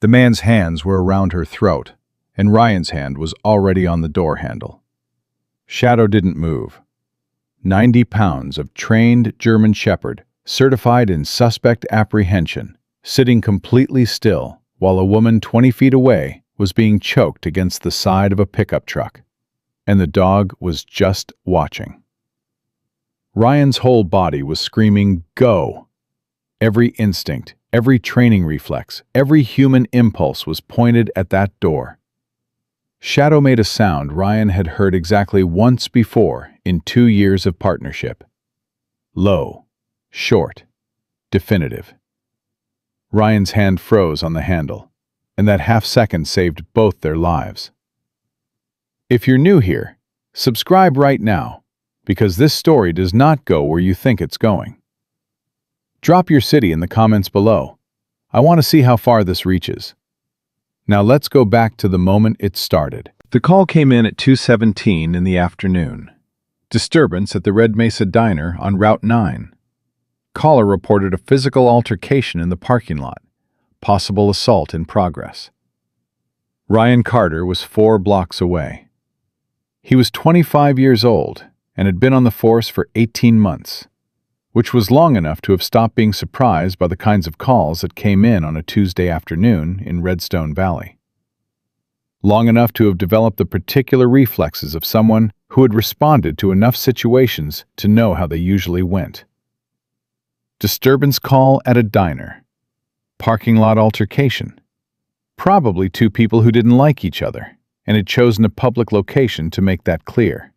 The man's hands were around her throat, and Ryan's hand was already on the door handle. Shadow didn't move. 90 pounds of trained German Shepherd, certified in suspect apprehension, sitting completely still while a woman 20 feet away was being choked against the side of a pickup truck. And the dog was just watching. Ryan's whole body was screaming, "Go!" Every instinct, every training reflex, every human impulse was pointed at that door. Shadow made a sound Ryan had heard exactly once before in 2 years of partnership. Low, short, definitive. Ryan's hand froze on the handle, and that half-second saved both their lives. If you're new here, subscribe right now, because this story does not go where you think it's going. Drop your city in the comments below. I want to see how far this reaches. Now let's go back to the moment it started. The call came in at 2:17 in the afternoon. Disturbance at the Red Mesa Diner on Route 9. Caller reported a physical altercation in the parking lot. Possible assault in progress. Ryan Carter was 4 blocks away. He was 25 years old and had been on the force for 18 months, which was long enough to have stopped being surprised by the kinds of calls that came in on a Tuesday afternoon in Redstone Valley. Long enough to have developed the particular reflexes of someone who had responded to enough situations to know how they usually went. Disturbance call at a diner. Parking lot altercation. Probably 2 people who didn't like each other and had chosen a public location to make that clear.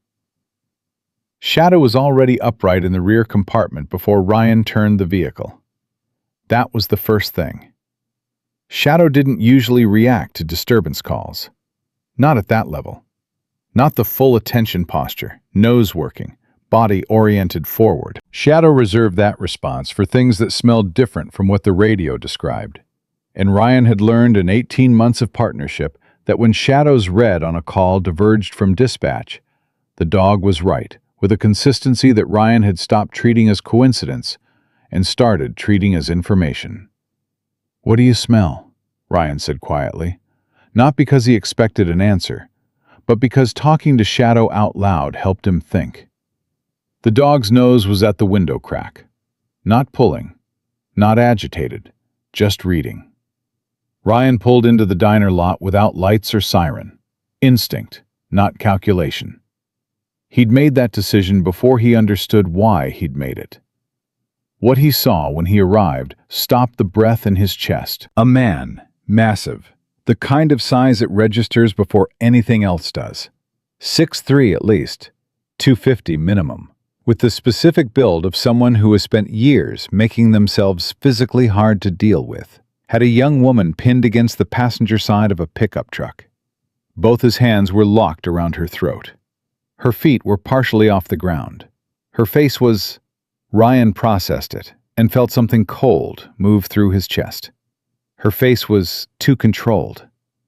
Shadow was already upright in the rear compartment before Ryan turned the vehicle. That was the first thing. Shadow didn't usually react to disturbance calls. Not at that level. Not the full attention posture, nose working, body oriented forward. Shadow reserved that response for things that smelled different from what the radio described. And Ryan had learned in 18 months of partnership that when Shadow's red on a call diverged from dispatch, the dog was right, with a consistency that Ryan had stopped treating as coincidence and started treating as information. "What do you smell?" Ryan said quietly, not because he expected an answer, but because talking to Shadow out loud helped him think. The dog's nose was at the window crack. Not pulling, not agitated, just reading. Ryan pulled into the diner lot without lights or siren. Instinct, not calculation. He'd made that decision before he understood why he'd made it. What he saw when he arrived stopped the breath in his chest. A man, massive, the kind of size that registers before anything else does. 6'3" at least, 250 minimum, with the specific build of someone who has spent years making themselves physically hard to deal with. Had a young woman pinned against the passenger side of a pickup truck. Both his hands were locked around her throat. Her feet were partially off the ground. Her face was... Ryan processed it and felt something cold move through his chest. Her face was too controlled.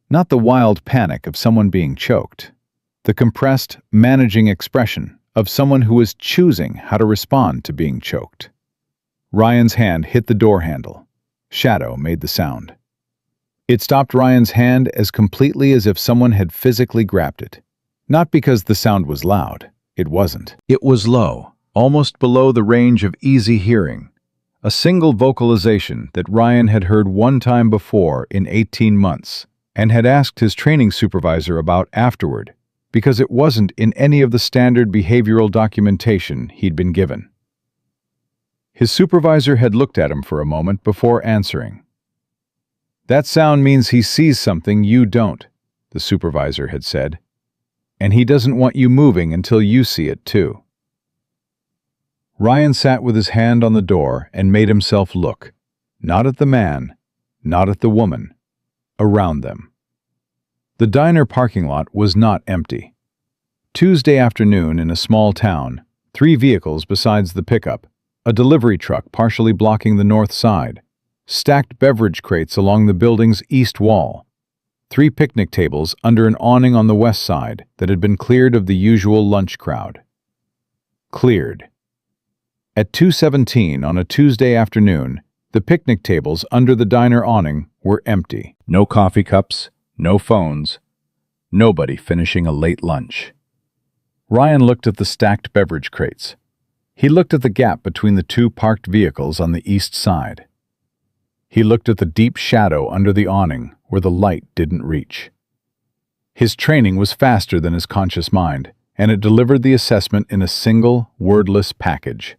Not the wild panic of someone being choked. The compressed, managing expression of someone who was choosing how to respond to being choked. Ryan's hand hit the door handle. Shadow made the sound. It stopped Ryan's hand as completely as if someone had physically grabbed it. Not because the sound was loud. It wasn't. It was low, almost below the range of easy hearing. A single vocalization that Ryan had heard one time before in 18 months and had asked his training supervisor about afterward because it wasn't in any of the standard behavioral documentation he'd been given. His supervisor had looked at him for a moment before answering. "That sound means he sees something you don't," the supervisor had said. "And he doesn't want you moving until you see it too." Ryan sat with his hand on the door and made himself look, not at the man, not at the woman, around them. The diner parking lot was not empty. Tuesday afternoon in a small town, 3 vehicles besides the pickup, a delivery truck partially blocking the north side, stacked beverage crates along the building's east wall, 3 picnic tables under an awning on the west side that had been cleared of the usual lunch crowd. Cleared. At 2:17 on a Tuesday afternoon, The picnic tables under the diner awning were empty. No coffee cups, no phones, nobody finishing a late lunch. Ryan looked at the stacked beverage crates. He looked at the gap between the two parked vehicles on the east side. He looked at the deep shadow under the awning where the light didn't reach. His training was faster than his conscious mind, and it delivered the assessment in a single, wordless package.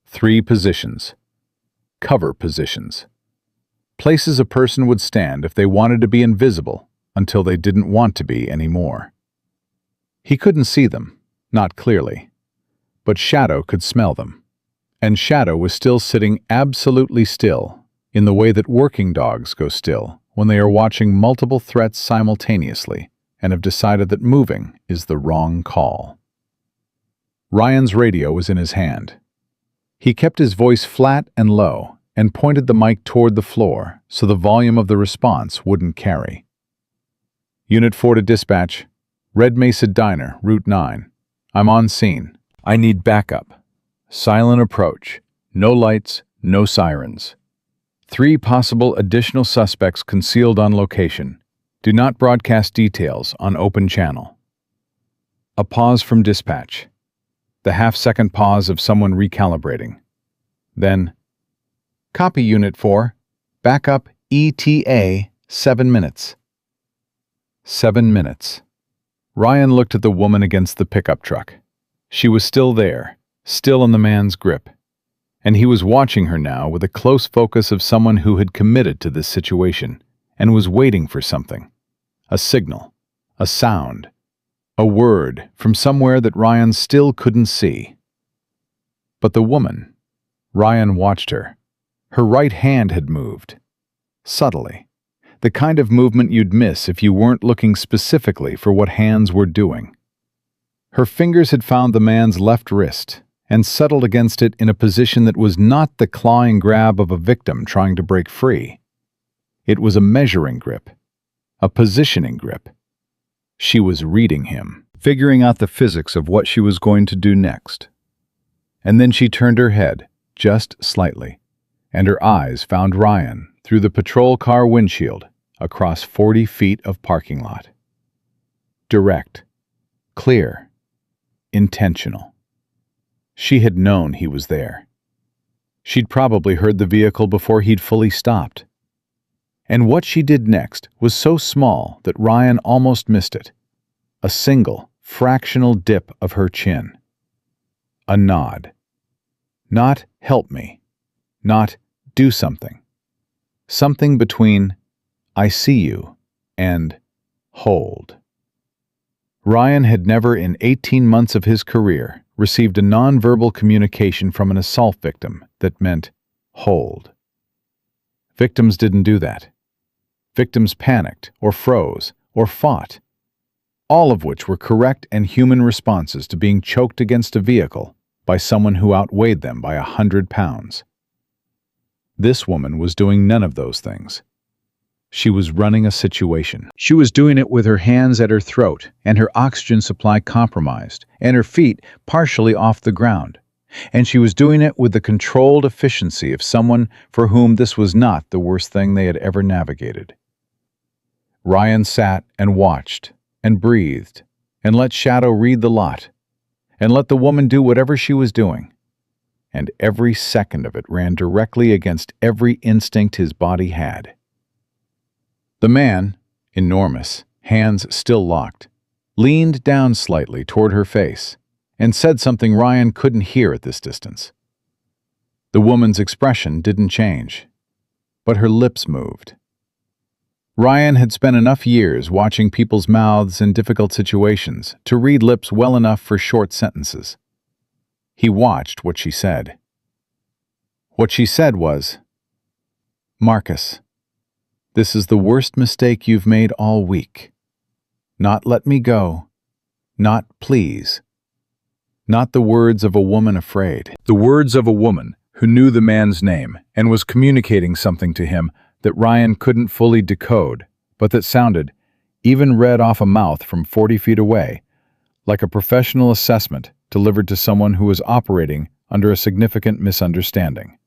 3 positions. Cover positions. Places a person would stand if they wanted to be invisible until they didn't want to be anymore. He couldn't see them, not clearly, but Shadow could smell them. And Shadow was still sitting absolutely still, in the way that working dogs go still when they are watching multiple threats simultaneously and have decided that moving is the wrong call. Ryan's radio was in his hand. He kept his voice flat and low and pointed the mic toward the floor so the volume of the response wouldn't carry. Unit 4 to dispatch. Red Mesa Diner, Route 9. I'm on scene. I need backup. Silent approach. No lights, no sirens. 3 possible additional suspects concealed on location. Do not broadcast details on open channel. A pause from dispatch. The half-second pause of someone recalibrating. Then, copy Unit 4. Backup ETA 7 minutes. 7 minutes. Ryan looked at the woman against the pickup truck. She was still there, still in the man's grip. And he was watching her now with a close focus of someone who had committed to this situation and was waiting for something. A signal, a sound, a word from somewhere that Ryan still couldn't see. But the woman, Ryan watched her. Her right hand had moved. Subtly. The kind of movement you'd miss if you weren't looking specifically for what hands were doing. Her fingers had found the man's left wrist and settled against it in a position that was not the clawing grab of a victim trying to break free. It was a measuring grip, a positioning grip. She was reading him, figuring out the physics of what she was going to do next. And then she turned her head, just slightly, and her eyes found Ryan through the patrol car windshield across 40 feet of parking lot. Direct, clear, intentional. She had known he was there. She'd probably heard the vehicle before he'd fully stopped. And what she did next was so small that Ryan almost missed it. A single, fractional dip of her chin. A nod. Not help me. Not do something. Something between I see you and hold. Ryan had never in 18 months of his career received a nonverbal communication from an assault victim that meant hold. Victims didn't do that. Victims panicked or froze or fought, all of which were correct and human responses to being choked against a vehicle by someone who outweighed them by 100 pounds. This woman was doing none of those things. She was running a situation. She was doing it with her hands at her throat and her oxygen supply compromised and her feet partially off the ground. And she was doing it with the controlled efficiency of someone for whom this was not the worst thing they had ever navigated. Ryan sat and watched and breathed and let Shadow read the lot and let the woman do whatever she was doing. And every second of it ran directly against every instinct his body had. The man, enormous, hands still locked, leaned down slightly toward her face and said something Ryan couldn't hear at this distance. The woman's expression didn't change, but her lips moved. Ryan had spent enough years watching people's mouths in difficult situations to read lips well enough for short sentences. He watched what she said. What she said was, "Marcus, this is the worst mistake you've made all week. Not let me go. Not please. Not the words of a woman afraid. The words of a woman who knew the man's name and was communicating something to him that Ryan couldn't fully decode, but that sounded, even read off a mouth from 40 feet away, like a professional assessment delivered to someone who was operating under a significant misunderstanding.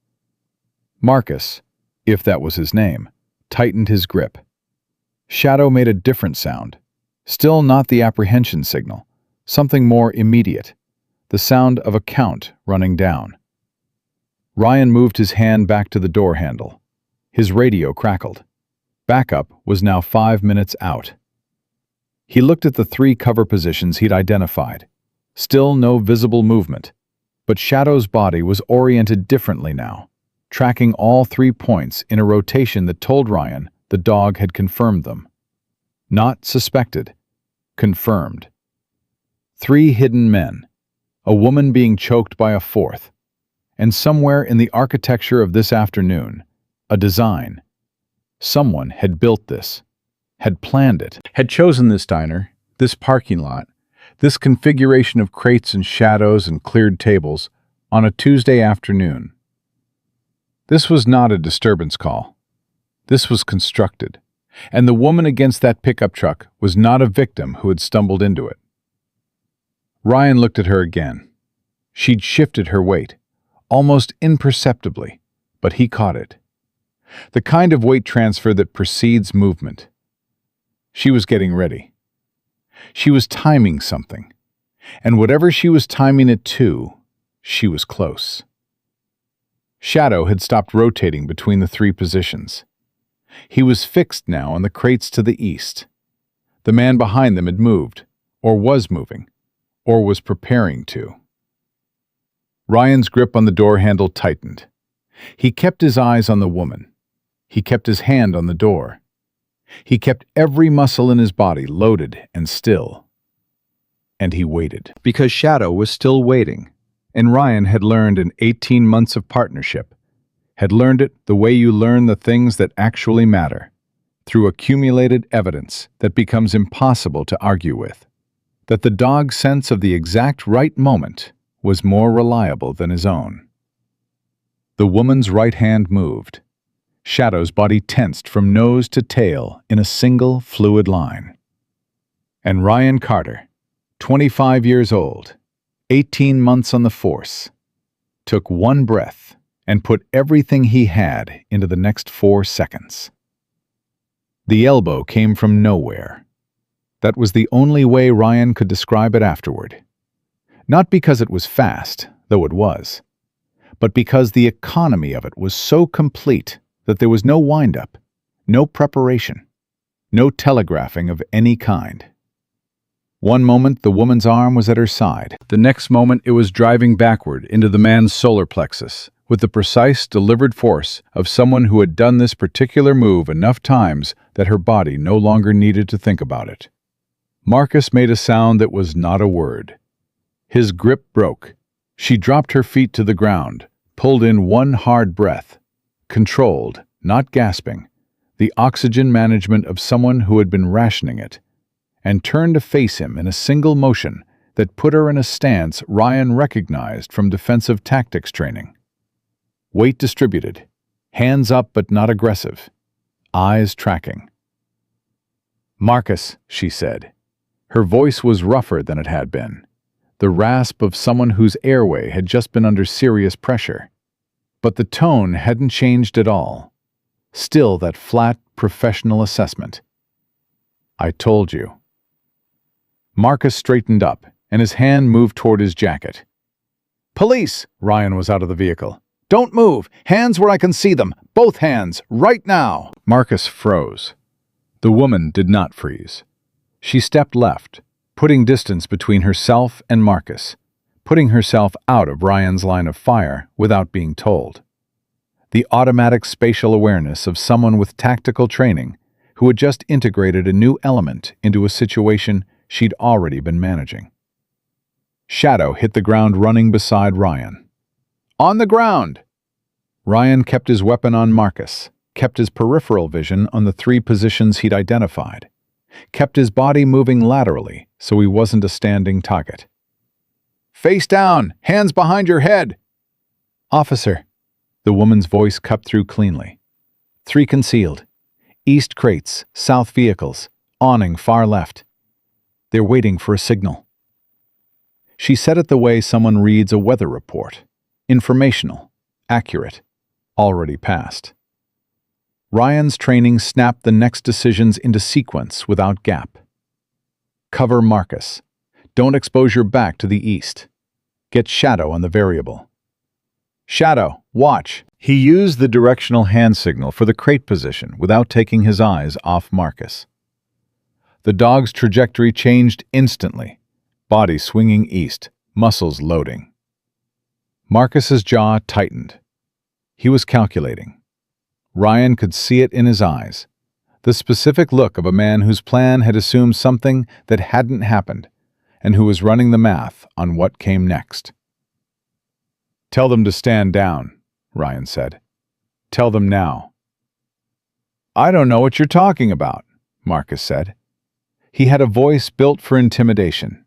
Marcus, if that was his name, tightened his grip. Shadow made a different sound. Still not the apprehension signal. Something more immediate. The sound of a count running down. Ryan moved his hand back to the door handle. His radio crackled. Backup was now 5 minutes out. He looked at the 3 cover positions he'd identified. Still no visible movement. But Shadow's body was oriented differently now, tracking all 3 points in a rotation that told Ryan the dog had confirmed them. Not suspected. Confirmed. 3 hidden men. A woman being choked by a 4th. And somewhere in the architecture of this afternoon, a design. Someone had built this, had planned it, had chosen this diner, this parking lot, this configuration of crates and shadows and cleared tables on a Tuesday afternoon. This was not a disturbance call. This was constructed, and the woman against that pickup truck was not a victim who had stumbled into it. Ryan looked at her again. She'd shifted her weight, almost imperceptibly, but he caught it. The kind of weight transfer that precedes movement. She was getting ready. She was timing something, and whatever she was timing it to, she was close. Shadow had stopped rotating between the 3 positions. He was fixed now on the crates to the east. The man behind them had moved, or was moving, or was preparing to. Ryan's grip on the door handle tightened. He kept his eyes on the woman. He kept his hand on the door. He kept every muscle in his body loaded and still. And he waited. Because Shadow was still waiting, and Ryan had learned in 18 months of partnership, had learned it the way you learn the things that actually matter, through accumulated evidence that becomes impossible to argue with, that the dog's sense of the exact right moment was more reliable than his own. The woman's right hand moved. Shadow's body tensed from nose to tail in a single fluid line. And Ryan Carter, 25 years old, 18 months on the force, took one breath and put everything he had into the next 4 seconds. The elbow came from nowhere. That was the only way Ryan could describe it afterward. Not because it was fast, though it was, but because the economy of it was so complete that there was no wind-up, no preparation, no telegraphing of any kind. One moment the woman's arm was at her side. The next moment it was driving backward into the man's solar plexus, with the precise, delivered force of someone who had done this particular move enough times that her body no longer needed to think about it. Marcus made a sound that was not a word. His grip broke. She dropped her feet to the ground, pulled in one hard breath, controlled, not gasping, the oxygen management of someone who had been rationing it, and turned to face him in a single motion that put her in a stance Ryan recognized from defensive tactics training. Weight distributed, hands up but not aggressive, eyes tracking. "Marcus," she said. Her voice was rougher than it had been, the rasp of someone whose airway had just been under serious pressure. But the tone hadn't changed at all. Still that flat, professional assessment. "I told you." Marcus straightened up, and his hand moved toward his jacket. "Police!" Ryan was out of the vehicle. "Don't move! Hands where I can see them! Both hands! Right now!" Marcus froze. The woman did not freeze. She stepped left, putting distance between herself and Marcus, putting herself out of Ryan's line of fire without being told. The automatic spatial awareness of someone with tactical training who had just integrated a new element into a situation she'd already been managing. Shadow hit the ground running beside Ryan. "On the ground!" Ryan kept his weapon on Marcus, kept his peripheral vision on the 3 positions he'd identified, kept his body moving laterally so he wasn't a standing target. "Face down! Hands behind your head!" "Officer," the woman's voice cut through cleanly. 3 concealed. East crates, south vehicles, awning far left. They're waiting for a signal. She said it the way someone reads a weather report. Informational, accurate, already passed. Ryan's training snapped the next decisions into sequence without gap. Cover Marcus. Don't expose your back to the east. Get Shadow on the variable. Shadow, watch. He used the directional hand signal for the crate position without taking his eyes off Marcus. The dog's trajectory changed instantly, body swinging east, muscles loading. Marcus's jaw tightened. He was calculating. Ryan could see it in his eyes, the specific look of a man whose plan had assumed something that hadn't happened, and who was running the math on what came next. "Tell them to stand down," Ryan said. "Tell them now." "I don't know what you're talking about," Marcus said. He had a voice built for intimidation.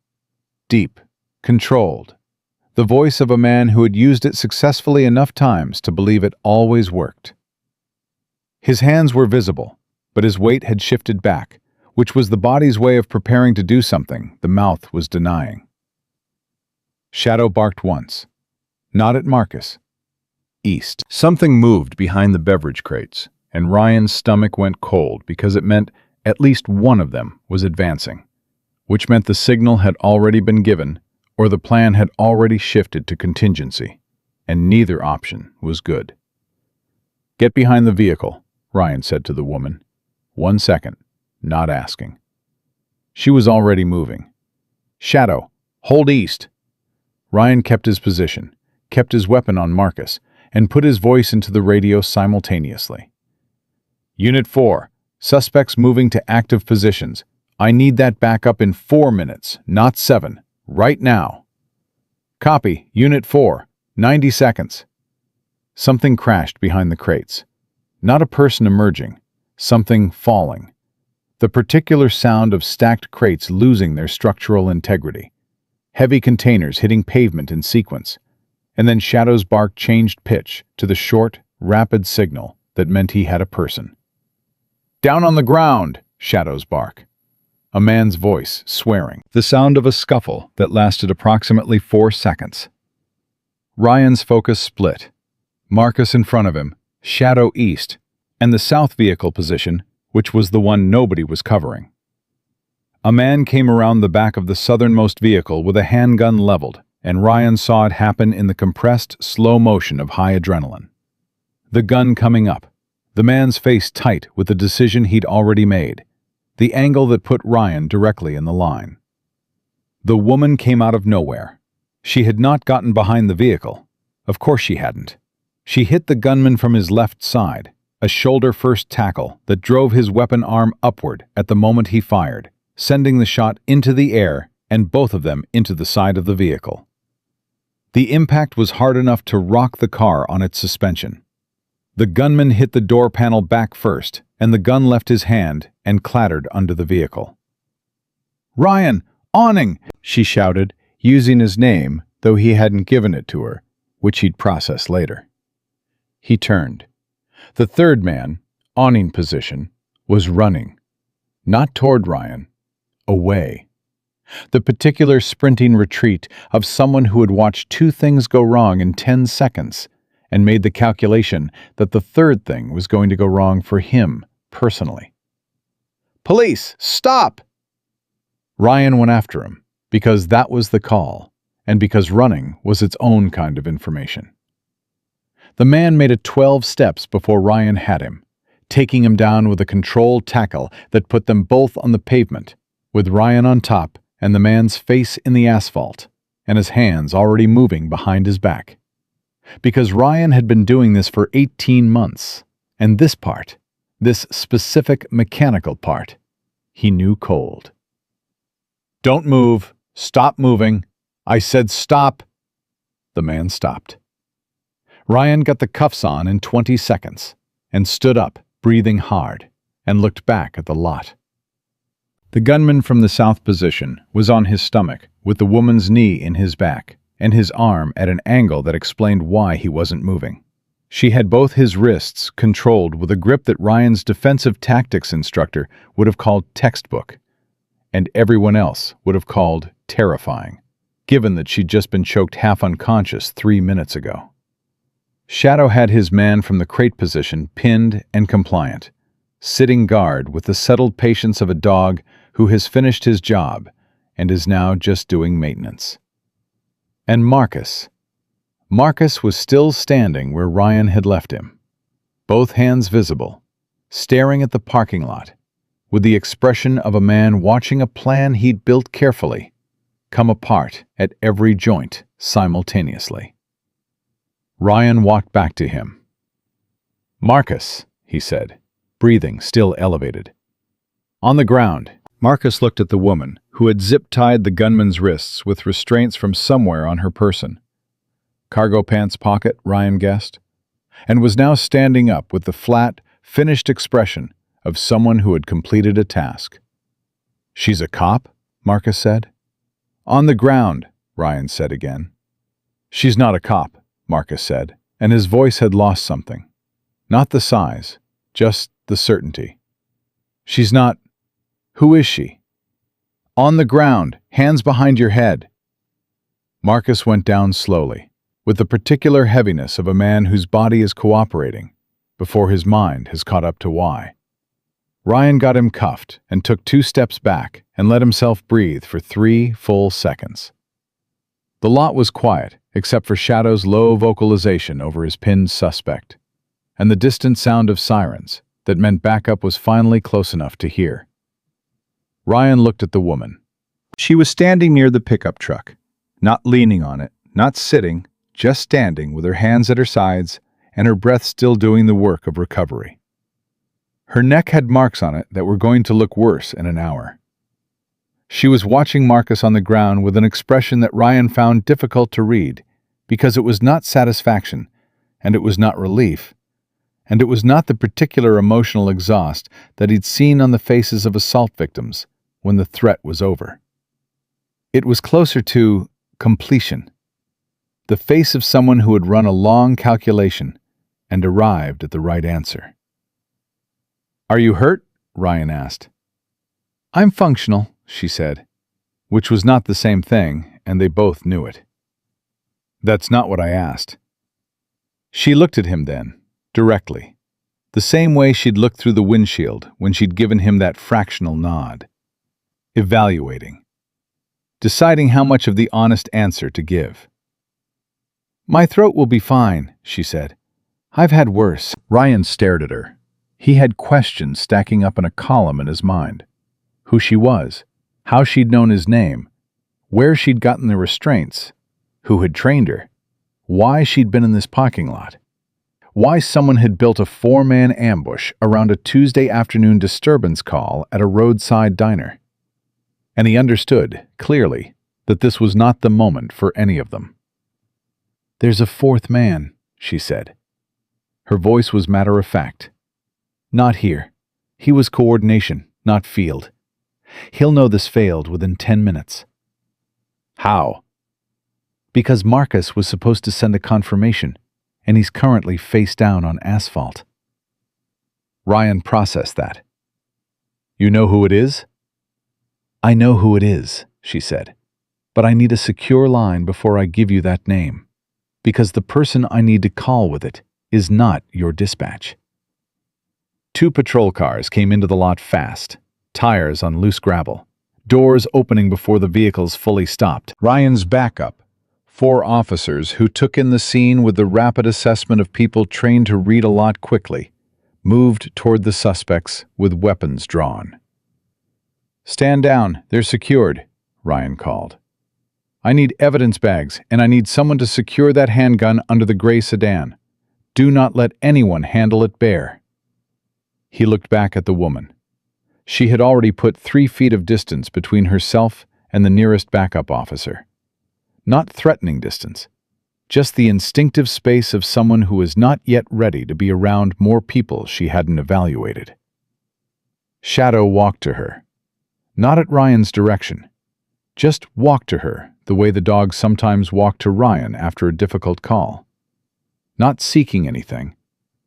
Deep, controlled. The voice of a man who had used it successfully enough times to believe it always worked. His hands were visible, but his weight had shifted back, which was the body's way of preparing to do something the mouth was denying. Shadow barked once. Not at Marcus. East. Something moved behind the beverage crates, and Ryan's stomach went cold because it meant at least one of them was advancing, which meant the signal had already been given or the plan had already shifted to contingency, and neither option was good. "Get behind the vehicle," Ryan said to the woman. 1 second, not asking. She was already moving. "Shadow, hold east." Ryan kept his position, kept his weapon on Marcus, and put his voice into the radio simultaneously. "Unit 4, suspects moving to active positions. I need that back up in 4 minutes, not 7. Right now." "Copy, Unit 4, 90 seconds. Something crashed behind the crates. Not a person emerging, something falling. The particular sound of stacked crates losing their structural integrity. Heavy containers hitting pavement in sequence. And then Shadow's bark changed pitch to the short, rapid signal that meant he had a person. "Down on the ground!" Shadow's bark. A man's voice, swearing. The sound of a scuffle that lasted approximately 4 seconds. Ryan's focus split. Marcus in front of him, Shadow east, and the south vehicle position, which was the one nobody was covering. A man came around the back of the southernmost vehicle with a handgun leveled, and Ryan saw it happen in the compressed, slow motion of high adrenaline. The gun coming up, the man's face tight with the decision he'd already made, the angle that put Ryan directly in the line. The woman came out of nowhere. She had not gotten behind the vehicle. Of course she hadn't. She hit the gunman from his left side, a shoulder-first tackle that drove his weapon arm upward at the moment he fired, sending the shot into the air and both of them into the side of the vehicle. The impact was hard enough to rock the car on its suspension. The gunman hit the door panel back first, and the gun left his hand and clattered under the vehicle. "Ryan, awning!" she shouted, using his name, though he hadn't given it to her, which he'd process later. He turned. The third man, awning position, was running. Not toward Ryan. Away. The particular sprinting retreat of someone who had watched 2 things go wrong in 10 seconds and made the calculation that the third thing was going to go wrong for him personally. "Police, stop!" Ryan went after him because that was the call and because running was its own kind of information. The man made it 12 steps before Ryan had him, taking him down with a controlled tackle that put them both on the pavement, with Ryan on top and the man's face in the asphalt, and his hands already moving behind his back. Because Ryan had been doing this for 18 months, and this part, this specific mechanical part, he knew cold. "Don't move. Stop moving. I said stop." The man stopped. Ryan got the cuffs on in 20 seconds, and stood up, breathing hard, and looked back at the lot. The gunman from the south position was on his stomach, with the woman's knee in his back, and his arm at an angle that explained why he wasn't moving. She had both his wrists controlled with a grip that Ryan's defensive tactics instructor would have called textbook, and everyone else would have called terrifying, given that she'd just been choked half unconscious 3 minutes ago. Shadow had his man from the crate position pinned and compliant, sitting guard with the settled patience of a dog who has finished his job and is now just doing maintenance. And Marcus. Marcus was still standing where Ryan had left him, both hands visible, staring at the parking lot, with the expression of a man watching a plan he'd built carefully come apart at every joint simultaneously. Ryan walked back to him. "Marcus," he said, breathing still elevated. On the ground, Marcus looked at the woman, who had zip-tied the gunman's wrists with restraints from somewhere on her person. Cargo pants pocket, Ryan guessed, and was now standing up with the flat, finished expression of someone who had completed a task. "She's a cop?" Marcus said. "On the ground," Ryan said again. "She's not a cop," Marcus said, and his voice had lost something. Not the size, just the certainty. "She's not... Who is she?" "On the ground, hands behind your head." Marcus went down slowly, with the particular heaviness of a man whose body is cooperating, before his mind has caught up to why. Ryan got him cuffed and took 2 steps back and let himself breathe for 3 full seconds. The lot was quiet, except for Shadow's low vocalization over his pinned suspect, and the distant sound of sirens that meant backup was finally close enough to hear. Ryan looked at the woman. She was standing near the pickup truck, not leaning on it, not sitting, just standing with her hands at her sides and her breath still doing the work of recovery. Her neck had marks on it that were going to look worse in an hour. She was watching Marcus on the ground with an expression that Ryan found difficult to read, because it was not satisfaction, and it was not relief, and it was not the particular emotional exhaust that he'd seen on the faces of assault victims when the threat was over. It was closer to completion, the face of someone who had run a long calculation and arrived at the right answer. "Are you hurt?" Ryan asked. "I'm functional," she said, which was not the same thing, and they both knew it. "That's not what I asked." She looked at him then, directly, the same way she'd looked through the windshield when she'd given him that fractional nod. Evaluating. Deciding how much of the honest answer to give. "My throat will be fine," she said. "I've had worse." Ryan stared at her. He had questions stacking up in a column in his mind. Who she was, how she'd known his name, where she'd gotten the restraints, who had trained her, why she'd been in this parking lot, why someone had built a 4-man ambush around a Tuesday afternoon disturbance call at a roadside diner. And he understood, clearly, that this was not the moment for any of them. "There's a 4th man," she said. Her voice was matter-of-fact. "Not here. He was coordination, not field. He'll know this failed within 10 minutes. "How?" "Because Marcus was supposed to send a confirmation, and he's currently face down on asphalt." Ryan processed that. "You know who it is?" "I know who it is," she said, "but I need a secure line before I give you that name, because the person I need to call with it is not your dispatch." 2 patrol cars came into the lot fast, tires on loose gravel, doors opening before the vehicles fully stopped. Ryan's backup, 4 officers who took in the scene with the rapid assessment of people trained to read a lot quickly, moved toward the suspects with weapons drawn. "Stand down, they're secured," Ryan called. "I need evidence bags, and I need someone to secure that handgun under the gray sedan. Do not let anyone handle it bare." He looked back at the woman. She had already put 3 feet of distance between herself and the nearest backup officer. Not threatening distance, just the instinctive space of someone who was not yet ready to be around more people she hadn't evaluated. Shadow walked to her. Not at Ryan's direction. Just walked to her the way the dog sometimes walked to Ryan after a difficult call. Not seeking anything,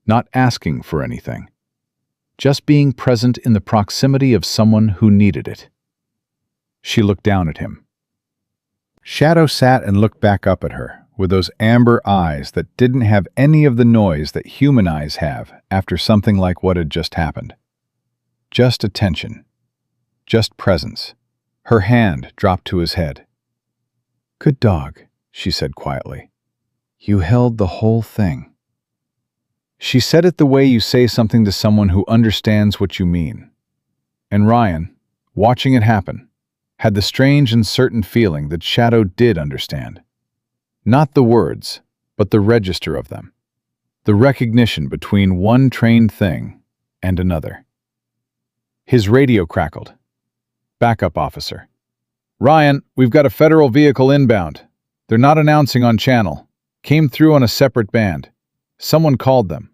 not asking for anything. Just being present in the proximity of someone who needed it. She looked down at him. Shadow sat and looked back up at her, with those amber eyes that didn't have any of the noise that human eyes have after something like what had just happened. Just attention. Just presence. Her hand dropped to his head. "Good dog," she said quietly. "You held the whole thing." She said it the way you say something to someone who understands what you mean. And Ryan, watching it happen, had the strange and certain feeling that Shadow did understand. Not the words, but the register of them. The recognition between one trained thing and another. His radio crackled. "Backup officer. Ryan, we've got a federal vehicle inbound. They're not announcing on channel. Came through on a separate band. Someone called them."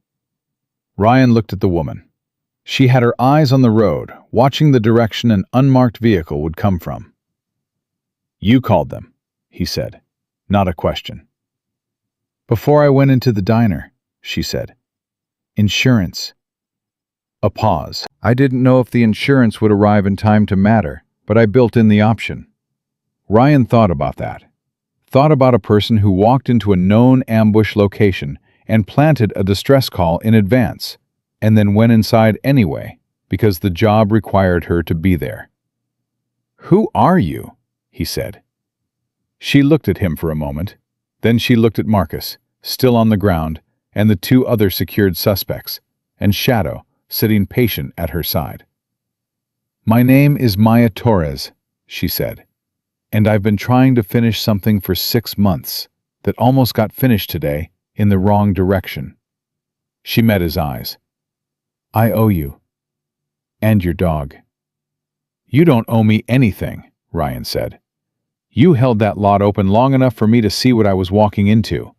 Ryan looked at the woman. She had her eyes on the road, watching the direction an unmarked vehicle would come from. "You called them," he said, not a question. "Before I went into the diner," she said. "Insurance." A pause. "I didn't know if the insurance would arrive in time to matter, but I built in the option." Ryan thought about that. Thought about a person who walked into a known ambush location and planted a distress call in advance, and then went inside anyway, because the job required her to be there. "Who are you?" he said. She looked at him for a moment. Then she looked at Marcus, still on the ground, and the two other secured suspects, and Shadow, sitting patient at her side. "My name is Maya Torres," she said, "and I've been trying to finish something for 6 months that almost got finished today in the wrong direction." She met his eyes. "I owe you. And your dog." "You don't owe me anything," Ryan said. "You held that lot open long enough for me to see what I was walking into."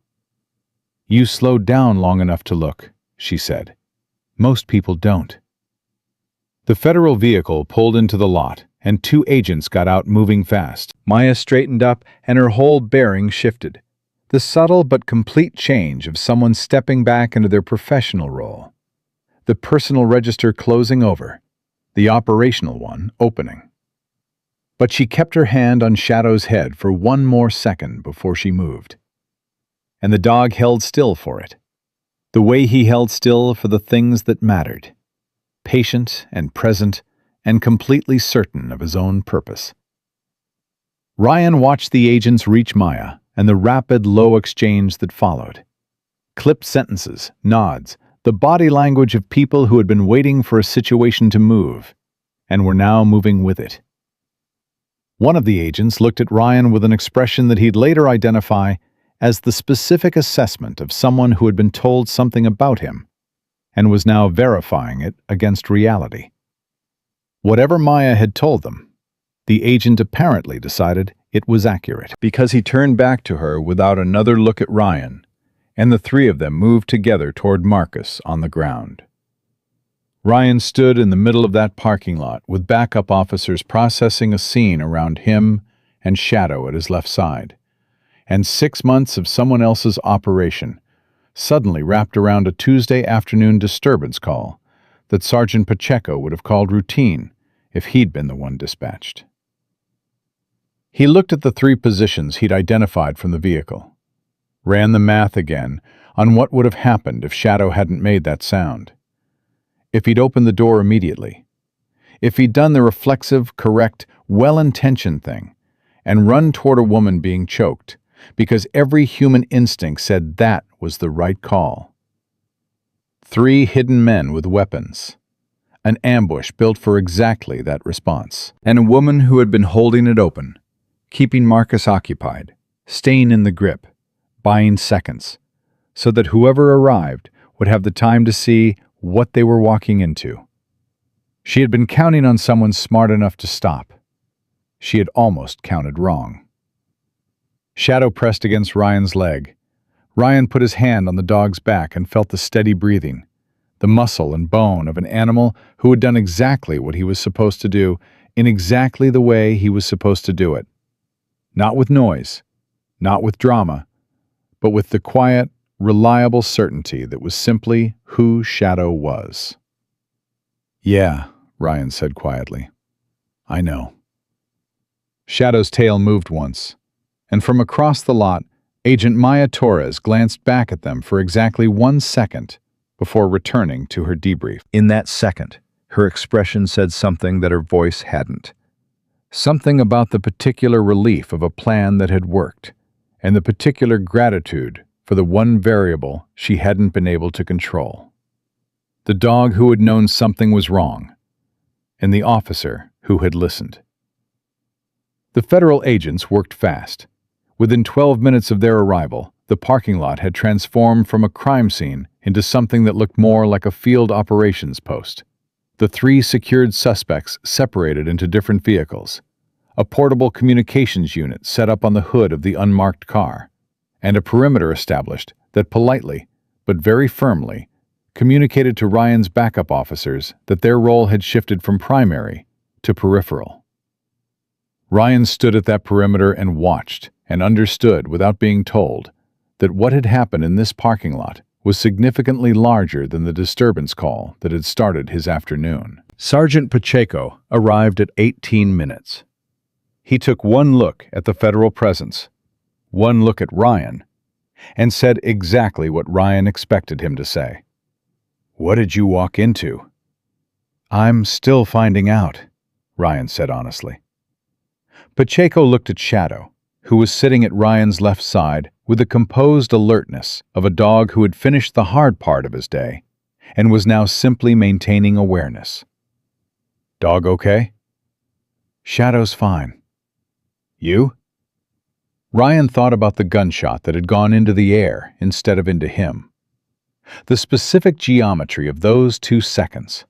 "You slowed down long enough to look," she said. "Most people don't." The federal vehicle pulled into the lot, and 2 agents got out moving fast. Maya straightened up, and her whole bearing shifted. The subtle but complete change of someone stepping back into their professional role. The personal register closing over, the operational one opening. But she kept her hand on Shadow's head for 1 more second before she moved. And the dog held still for it. The way he held still for the things that mattered. Patient and present and completely certain of his own purpose. Ryan watched the agents reach Maya and the rapid, low exchange that followed. Clipped sentences, nods, the body language of people who had been waiting for a situation to move, and were now moving with it. One of the agents looked at Ryan with an expression that he'd later identify as the specific assessment of someone who had been told something about him, and was now verifying it against reality. Whatever Maya had told them, the agent apparently decided it was accurate, because he turned back to her without another look at Ryan, and the 3 of them moved together toward Marcus on the ground. Ryan stood in the middle of that parking lot with backup officers processing a scene around him and Shadow at his left side, and 6 months of someone else's operation suddenly wrapped around a Tuesday afternoon disturbance call that Sergeant Pacheco would have called routine if he'd been the one dispatched. He looked at the 3 positions he'd identified from the vehicle, ran the math again on what would have happened if Shadow hadn't made that sound. If he'd opened the door immediately. If he'd done the reflexive, correct, well-intentioned thing and run toward a woman being choked, because every human instinct said that was the right call. 3 hidden men with weapons. An ambush built for exactly that response. And a woman who had been holding it open, keeping Marcus occupied, staying in the grip, buying seconds, so that whoever arrived would have the time to see what they were walking into. She had been counting on someone smart enough to stop. She had almost counted wrong. Shadow pressed against Ryan's leg. Ryan put his hand on the dog's back and felt the steady breathing, the muscle and bone of an animal who had done exactly what he was supposed to do in exactly the way he was supposed to do it. Not with noise, not with drama, but with the quiet, reliable certainty that was simply who Shadow was. "Yeah," Ryan said quietly. "I know." Shadow's tail moved once, and from across the lot, Agent Maya Torres glanced back at them for exactly 1 second before returning to her debrief. In that second, her expression said something that her voice hadn't. Something about the particular relief of a plan that had worked, and the particular gratitude for the one variable she hadn't been able to control. The dog who had known something was wrong, and the officer who had listened. The federal agents worked fast. Within 12 minutes of their arrival, the parking lot had transformed from a crime scene into something that looked more like a field operations post. The 3 secured suspects separated into different vehicles, a portable communications unit set up on the hood of the unmarked car, and a perimeter established that politely, but very firmly, communicated to Ryan's backup officers that their role had shifted from primary to peripheral. Ryan stood at that perimeter and watched and understood without being told that what had happened in this parking lot was significantly larger than the disturbance call that had started his afternoon. Sergeant Pacheco arrived at 18 minutes. He took one look at the federal presence, one look at Ryan, and said exactly what Ryan expected him to say. "What did you walk into?" "I'm still finding out," Ryan said honestly. Pacheco looked at Shadow, who was sitting at Ryan's left side with the composed alertness of a dog who had finished the hard part of his day and was now simply maintaining awareness. "Dog okay?" "Shadow's fine." "You?" Ryan thought about the gunshot that had gone into the air instead of into him. The specific geometry of those 2 seconds.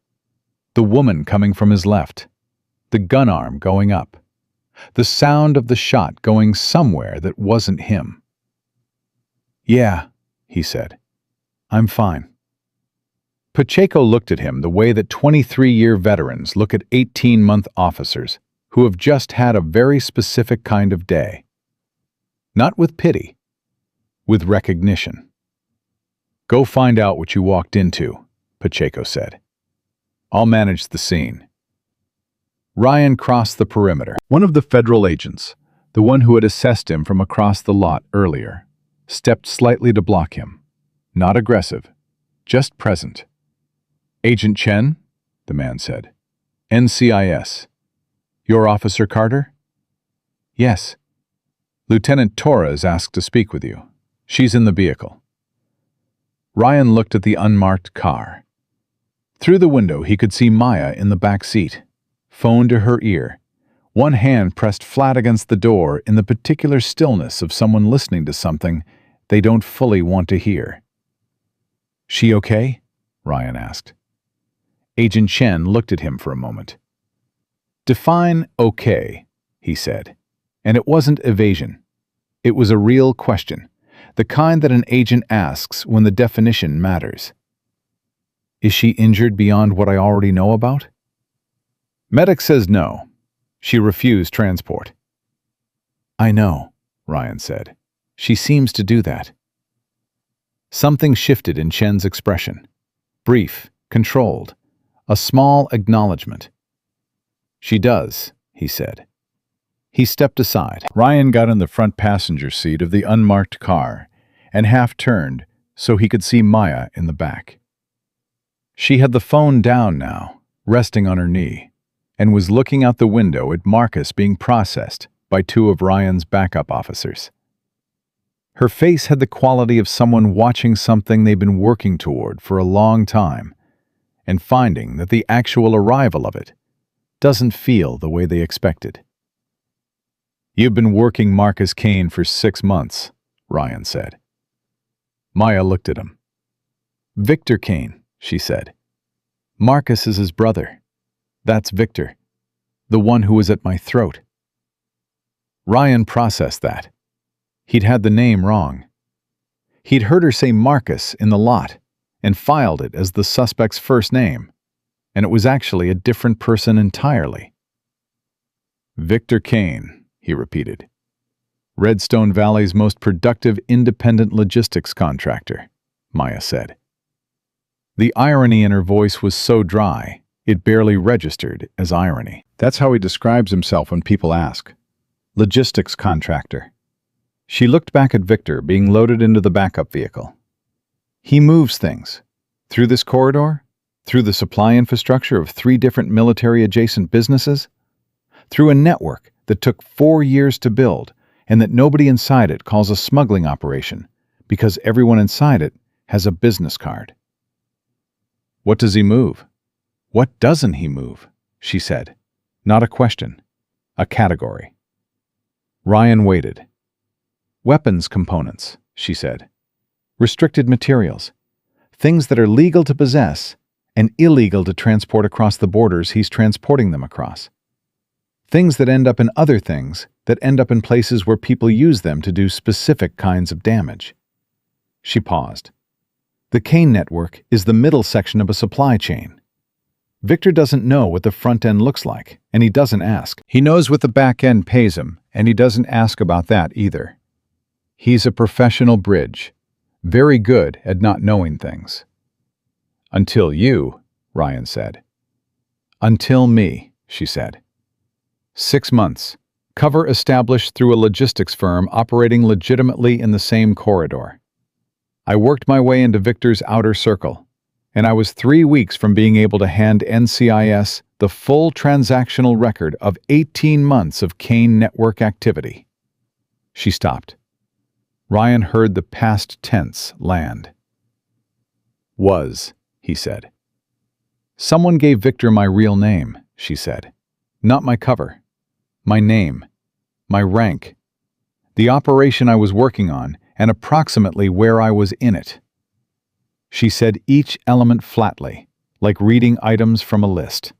The woman coming from his left. The gun arm going up. The sound of the shot going somewhere that wasn't him. "Yeah," he said. "I'm fine." Pacheco looked at him the way that 23-year veterans look at 18-month officers who have just had a very specific kind of day. Not with pity, with recognition. "Go find out what you walked into," Pacheco said. "I'll manage the scene." Ryan crossed the perimeter. One of the federal agents, the one who had assessed him from across the lot earlier, stepped slightly to block him. Not aggressive, just present. "Agent Chen," the man said. "NCIS. Your Officer Carter?" "Yes." "Lieutenant Torres asked to speak with you. She's in the vehicle." Ryan looked at the unmarked car. Through the window he could see Maya in the back seat, phone to her ear, one hand pressed flat against the door in the particular stillness of someone listening to something they don't fully want to hear. "She okay?" Ryan asked. Agent Chen looked at him for a moment. "Define okay," he said, and it wasn't evasion. It was a real question, the kind that an agent asks when the definition matters. "Is she injured beyond what I already know about?" "Medic says no. She refused transport." "I know," Ryan said. "She seems to do that." Something shifted in Chen's expression. Brief, controlled, a small acknowledgement. "She does," he said. He stepped aside. Ryan got in the front passenger seat of the unmarked car and half-turned so he could see Maya in the back. She had the phone down now, resting on her knee, and was looking out the window at Marcus being processed by 2 of Ryan's backup officers. Her face had the quality of someone watching something they've been working toward for a long time and finding that the actual arrival of it doesn't feel the way they expected. "You've been working Marcus Kane for 6 months, Ryan said. Maya looked at him. "Victor Kane," she said. "Marcus is his brother. That's Victor, the one who was at my throat." Ryan processed that. He'd had the name wrong. He'd heard her say Marcus in the lot and filed it as the suspect's first name, and it was actually a different person entirely. "Victor Kane," he repeated. "Redstone Valley's most productive independent logistics contractor," Maya said. The irony in her voice was so dry, it barely registered as irony. "That's how he describes himself when people ask. Logistics contractor." She looked back at Victor being loaded into the backup vehicle. He moves things. Through this corridor? Through the supply infrastructure of 3 different military-adjacent businesses? Through a network that took 4 years to build and that nobody inside it calls a smuggling operation because everyone inside it has a business card. What does he move? What doesn't he move? She said. Not a question. A category. Ryan waited. Weapons components, she said. Restricted materials. Things that are legal to possess and illegal to transport across the borders he's transporting them across. Things that end up in other things that end up in places where people use them to do specific kinds of damage. She paused. The Kane network is the middle section of a supply chain. Victor doesn't know what the front end looks like, and he doesn't ask. He knows what the back end pays him, and he doesn't ask about that either. He's a professional bridge, very good at not knowing things. Until you, Ryan said. Until me, she said. 6 months. Cover established through a logistics firm operating legitimately in the same corridor. I worked my way into Victor's outer circle, and I was 3 weeks from being able to hand NCIS the full transactional record of 18 months of Kane network activity. She stopped. Ryan heard the past tense land. Was, he said. Someone gave Victor my real name, she said. Not my cover. My name. My rank. The operation I was working on, and approximately where I was in it. She said each element flatly, like reading items from a list.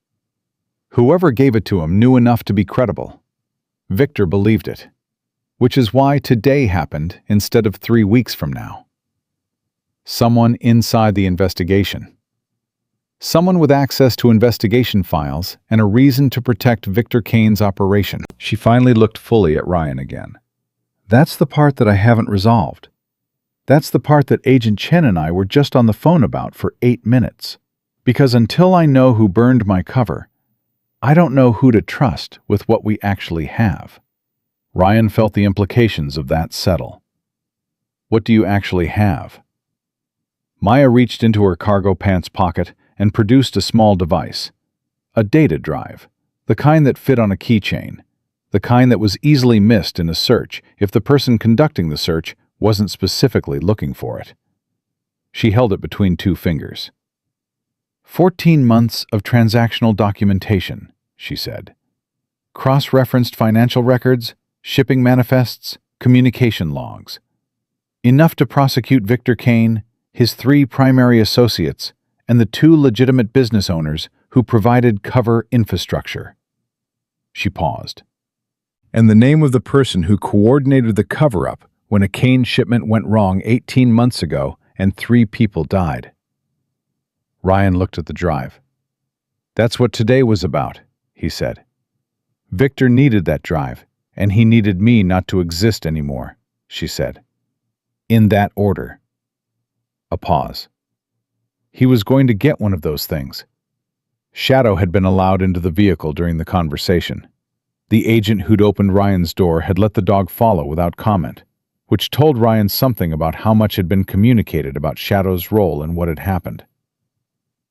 Whoever gave it to him knew enough to be credible. Victor believed it, which is why today happened instead of 3 weeks from now. Someone inside the investigation. Someone with access to investigation files and a reason to protect Victor Kane's operation. She finally looked fully at Ryan again. That's the part that I haven't resolved. That's the part that Agent Chen and I were just on the phone about for 8 minutes. Because until I know who burned my cover, I don't know who to trust with what we actually have. Ryan felt the implications of that settle. What do you actually have? Maya reached into her cargo pants pocket and produced a small device. A data drive, the kind that fit on a keychain, the kind that was easily missed in a search if the person conducting the search wasn't specifically looking for it. She held it between 2 fingers. 14 months of transactional documentation, she said. Cross-referenced financial records, shipping manifests, communication logs. Enough to prosecute Victor Kane, his 3 primary associates, and the 2 legitimate business owners who provided cover infrastructure. She paused. And the name of the person who coordinated the cover-up when a Kane shipment went wrong 18 months ago and 3 people died. Ryan looked at the drive. That's what today was about, he said. Victor needed that drive, and he needed me not to exist anymore, she said. In that order. A pause. He was going to get one of those things. Shadow had been allowed into the vehicle during the conversation. The agent who'd opened Ryan's door had let the dog follow without comment, which told Ryan something about how much had been communicated about Shadow's role in what had happened.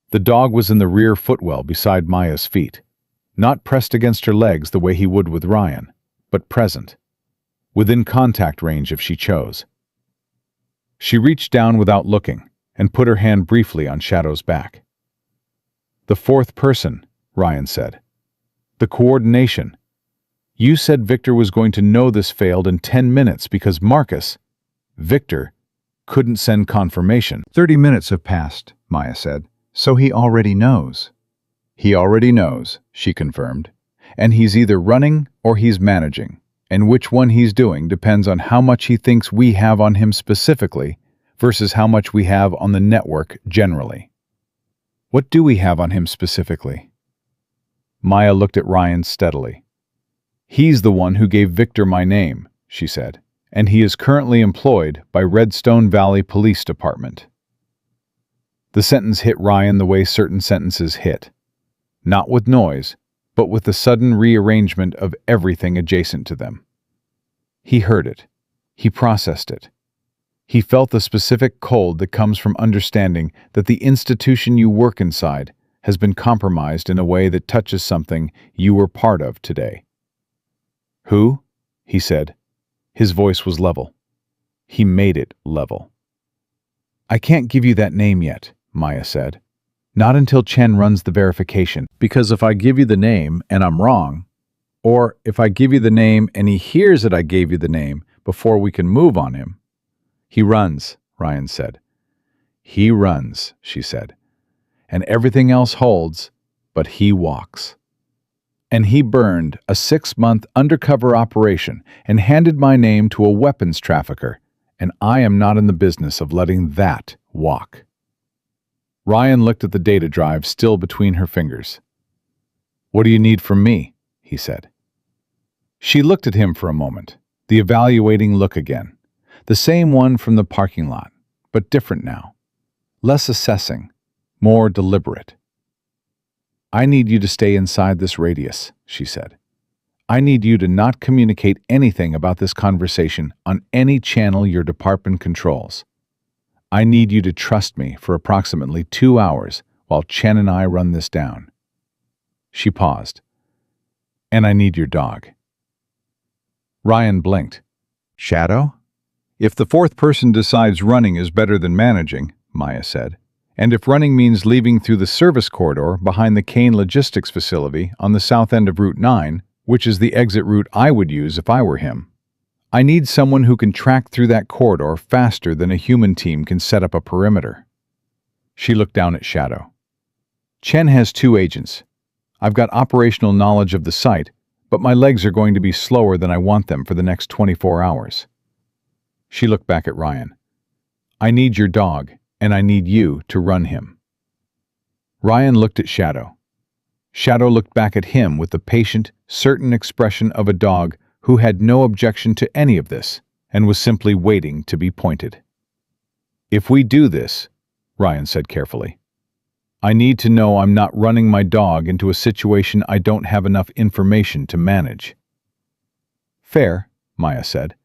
The dog was in the rear footwell beside Maya's feet, not pressed against her legs the way he would with Ryan, but present, within contact range if she chose. She reached down without looking and put her hand briefly on Shadow's back. The 4th person, Ryan said. The coordination. You said Victor was going to know this failed in 10 minutes because Marcus, Victor, couldn't send confirmation. 30 minutes have passed, Maya said, so he already knows. He already knows, she confirmed, and he's either running or he's managing, and which one he's doing depends on how much he thinks we have on him specifically versus how much we have on the network generally. What do we have on him specifically? Maya looked at Ryan steadily. He's the one who gave Victor my name, she said, and he is currently employed by Redstone Valley Police Department. The sentence hit Ryan the way certain sentences hit. Not with noise, but with the sudden rearrangement of everything adjacent to them. He heard it, He processed it. He felt the specific cold that comes from understanding that the institution you work inside has been compromised in a way that touches something you were part of today. "Who?" he said. His voice was level. He made it level. "I can't give you that name yet," Maya said. "Not until Chen runs the verification, because if I give you the name and I'm wrong, or if I give you the name and he hears that I gave you the name before we can move on him." "He runs," Ryan said. "He runs," she said. "And everything else holds, but he walks." And he burned a 6-month undercover operation and handed my name to a weapons trafficker, and I am not in the business of letting that walk. Ryan looked at the data drive still between her fingers. "What do you need from me?" he said. She looked at him for a moment, the evaluating look again, the same one from the parking lot, but different now. Less assessing, more deliberate. "I need you to stay inside this radius," she said. "I need you to not communicate anything about this conversation on any channel your department controls. I need you to trust me for approximately 2 hours while Chen and I run this down." She paused. "And I need your dog." Ryan blinked. "Shadow?" "If the fourth person decides running is better than managing," Maya said, "and if running means leaving through the service corridor behind the Kane Logistics facility on the south end of Route 9, which is the exit route I would use if I were him, I need someone who can track through that corridor faster than a human team can set up a perimeter." She looked down at Shadow. "Chen has 2 agents. I've got operational knowledge of the site, but my legs are going to be slower than I want them for the next 24 hours. She looked back at Ryan. "I need your dog, and I need you to run him." Ryan looked at Shadow. Shadow looked back at him with the patient, certain expression of a dog who had no objection to any of this and was simply waiting to be pointed. "If we do this," Ryan said carefully, "I need to know I'm not running my dog into a situation I don't have enough information to manage." "Fair," Maya said.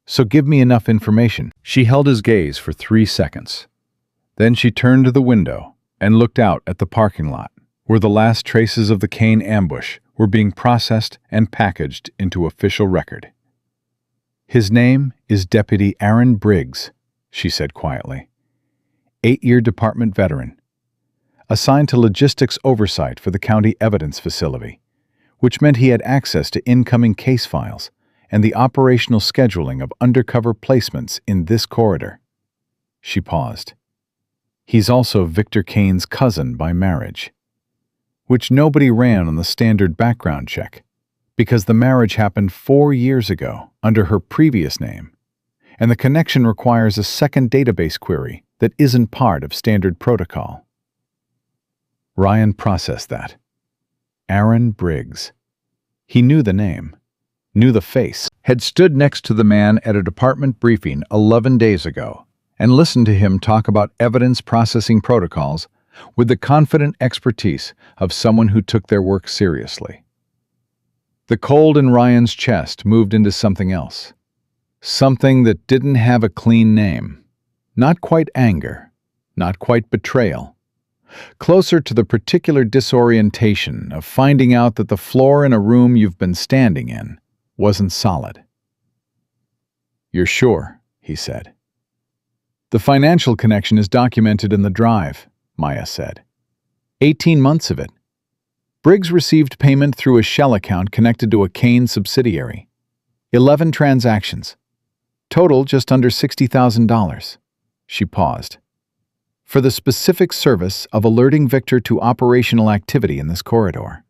"So give me enough information." She held his gaze for 3 seconds. Then she turned to the window and looked out at the parking lot, where the last traces of the Kane ambush were being processed and packaged into official record. "His name is Deputy Aaron Briggs," she said quietly. 8-year department veteran. Assigned to logistics oversight for the county evidence facility, which meant he had access to incoming case files and the operational scheduling of undercover placements in this corridor. She paused. "He's also Victor Kane's cousin by marriage, which nobody ran on the standard background check, because the marriage happened 4 years ago under her previous name, and the connection requires a second database query that isn't part of standard protocol." Ryan processed that. Aaron Briggs. He knew the name, knew the face, had stood next to the man at a department briefing 11 days ago, and listened to him talk about evidence processing protocols with the confident expertise of someone who took their work seriously. The cold in Ryan's chest moved into something else. Something that didn't have a clean name. Not quite anger, not quite betrayal. Closer to the particular disorientation of finding out that the floor in a room you've been standing in wasn't solid. "You're sure?" he said. "The financial connection is documented in the drive," Maya said. 18 months of it. Briggs received payment through a shell account connected to a Kane subsidiary. 11 transactions. Total just under $60,000. She paused. "For the specific service of alerting Victor to operational activity in this corridor.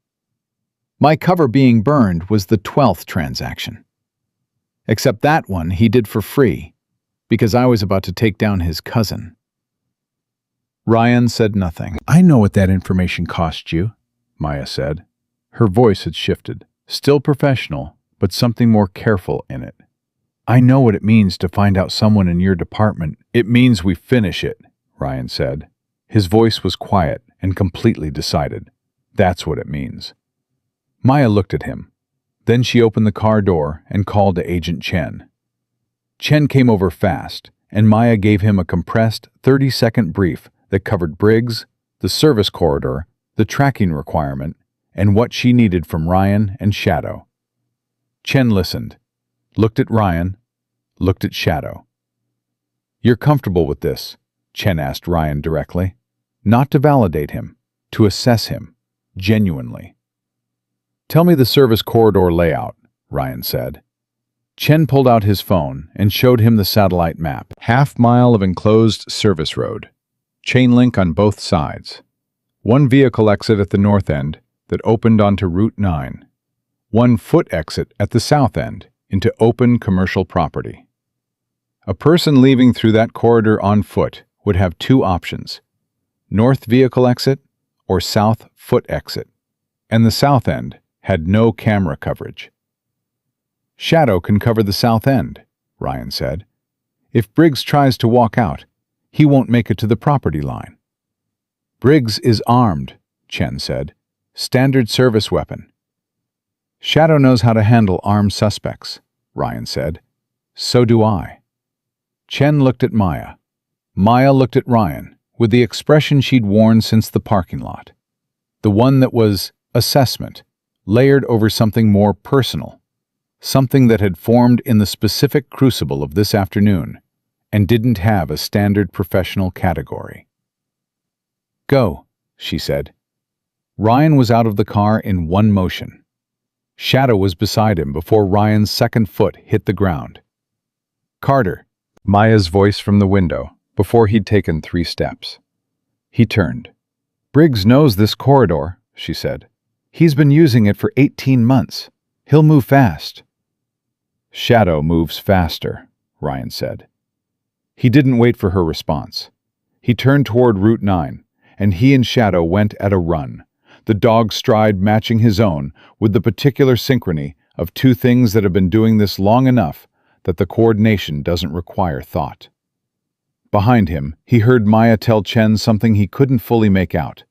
My cover being burned was the 12th transaction. Except that one he did for free, because I was about to take down his cousin." Ryan said nothing. "I know what that information cost you," Maya said. Her voice had shifted, still professional, but something more careful in it. "I know what it means to find out someone in your department." "It means we finish it," Ryan said. His voice was quiet and completely decided. "That's what it means." Maya looked at him. Then she opened the car door and called to Agent Chen. Chen came over fast, and Maya gave him a compressed 30-second brief that covered Briggs, the service corridor, the tracking requirement, and what she needed from Ryan and Shadow. Chen listened, looked at Ryan, looked at Shadow. "You're comfortable with this?" Chen asked Ryan directly. Not to validate him, to assess him, genuinely. "Tell me the service corridor layout," Ryan said. Chen pulled out his phone and showed him the satellite map. Half-mile of enclosed service road. Chain link on both sides. One vehicle exit at the north end that opened onto Route 9. One foot exit at the south end into open commercial property. A person leaving through that corridor on foot would have two options: north vehicle exit or south foot exit, and the south end had no camera coverage. "Shadow can cover the south end," Ryan said. "If Briggs tries to walk out, he won't make it to the property line." "Briggs is armed," Chen said. "Standard service weapon." "Shadow knows how to handle armed suspects," Ryan said. "So do I." Chen looked at Maya. Maya looked at Ryan, with the expression she'd worn since the parking lot. The one that was assessment, layered over something more personal. Something that had formed in the specific crucible of this afternoon, and didn't have a standard professional category. "Go," she said. Ryan was out of the car in one motion. Shadow was beside him before Ryan's second foot hit the ground. "Carter," Maya's voice from the window, before he'd taken 3 steps. He turned. "Briggs knows this corridor," she said. "He's been using it for 18 months. He'll move fast." "Shadow moves faster," Ryan said. He didn't wait for her response. He turned toward Route 9, and he and Shadow went at a run, the dog's stride matching his own with the particular synchrony of two things that have been doing this long enough that the coordination doesn't require thought. Behind him, he heard Maya tell Chen something he couldn't fully make out.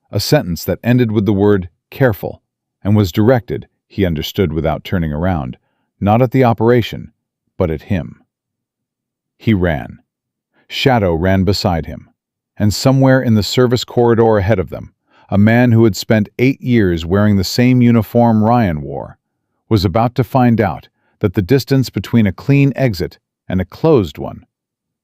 A sentence that ended with the word "careful" and was directed, he understood without turning around, not at the operation, but at him. He ran. Shadow ran beside him, and somewhere in the service corridor ahead of them, a man who had spent 8 years wearing the same uniform Ryan wore was about to find out that the distance between a clean exit and a closed one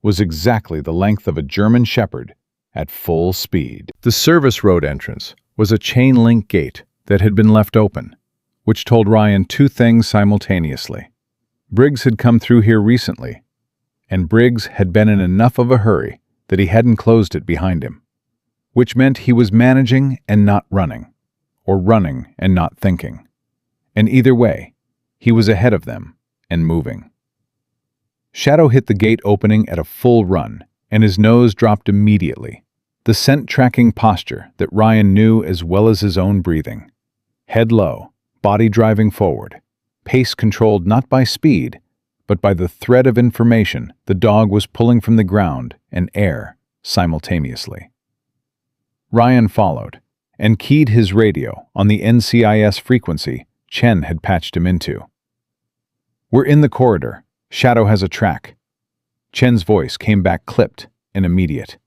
was exactly the length of a German Shepherd at full speed. The service road entrance was a chain-link gate that had been left open, which told Ryan 2 things simultaneously. Briggs had come through here recently, and Briggs had been in enough of a hurry that he hadn't closed it behind him, which meant he was managing and not running, or running and not thinking. And either way, he was ahead of them and moving. Shadow hit the gate opening at a full run, and his nose dropped immediately, the scent-tracking posture that Ryan knew as well as his own breathing. Head low, body driving forward, pace controlled not by speed, but by the thread of information the dog was pulling from the ground and air simultaneously. Ryan followed, and keyed his radio on the NCIS frequency Chen had patched him into. "We're in the corridor. Shadow has a track." Chen's voice came back clipped and immediate.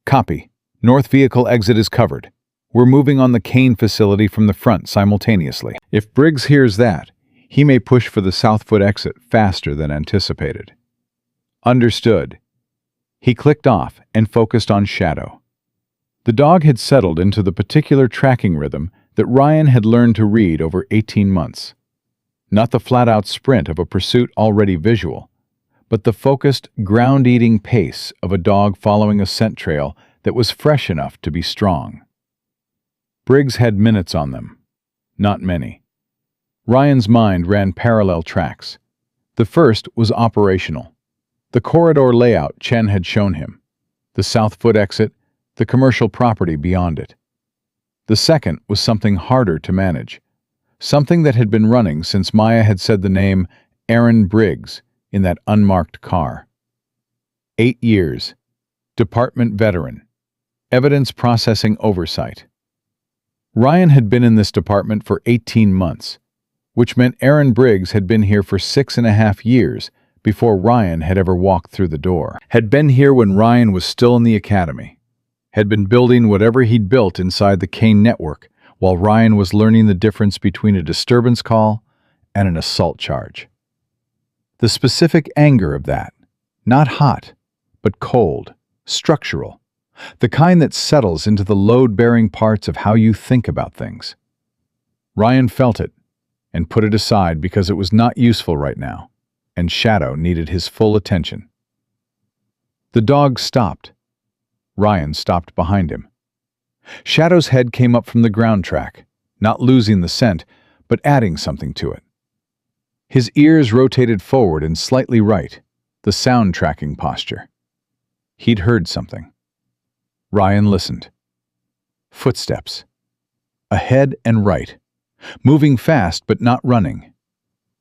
"Copy. North vehicle exit is covered. We're moving on the Kane facility from the front simultaneously. If Briggs hears that, he may push for the south foot exit faster than anticipated." "Understood." He clicked off and focused on Shadow. The dog had settled into the particular tracking rhythm that Ryan had learned to read over 18 months. Not the flat-out sprint of a pursuit already visual, but the focused, ground-eating pace of a dog following a scent trail that was fresh enough to be strong. Briggs had minutes on them. Not many. Ryan's mind ran parallel tracks. The first was operational. The corridor layout Chen had shown him. The south foot exit, the commercial property beyond it. The second was something harder to manage. Something that had been running since Maya had said the name Aaron Briggs in that unmarked car. 8 years. Department veteran. Evidence processing oversight. Ryan had been in this department for 18 months, which meant Aaron Briggs had been here for 6.5 years before Ryan had ever walked through the door. Had been here when Ryan was still in the academy. Had been building whatever he'd built inside the Kane network, while Ryan was learning the difference between a disturbance call and an assault charge. The specific anger of that, not hot, but cold, structural, the kind that settles into the load-bearing parts of how you think about things. Ryan felt it and put it aside because it was not useful right now, and Shadow needed his full attention. The dog stopped. Ryan stopped behind him. Shadow's head came up from the ground track, not losing the scent, but adding something to it. His ears rotated forward and slightly right, the sound-tracking posture. He'd heard something. Ryan listened. Footsteps. Ahead and right. Moving fast but not running.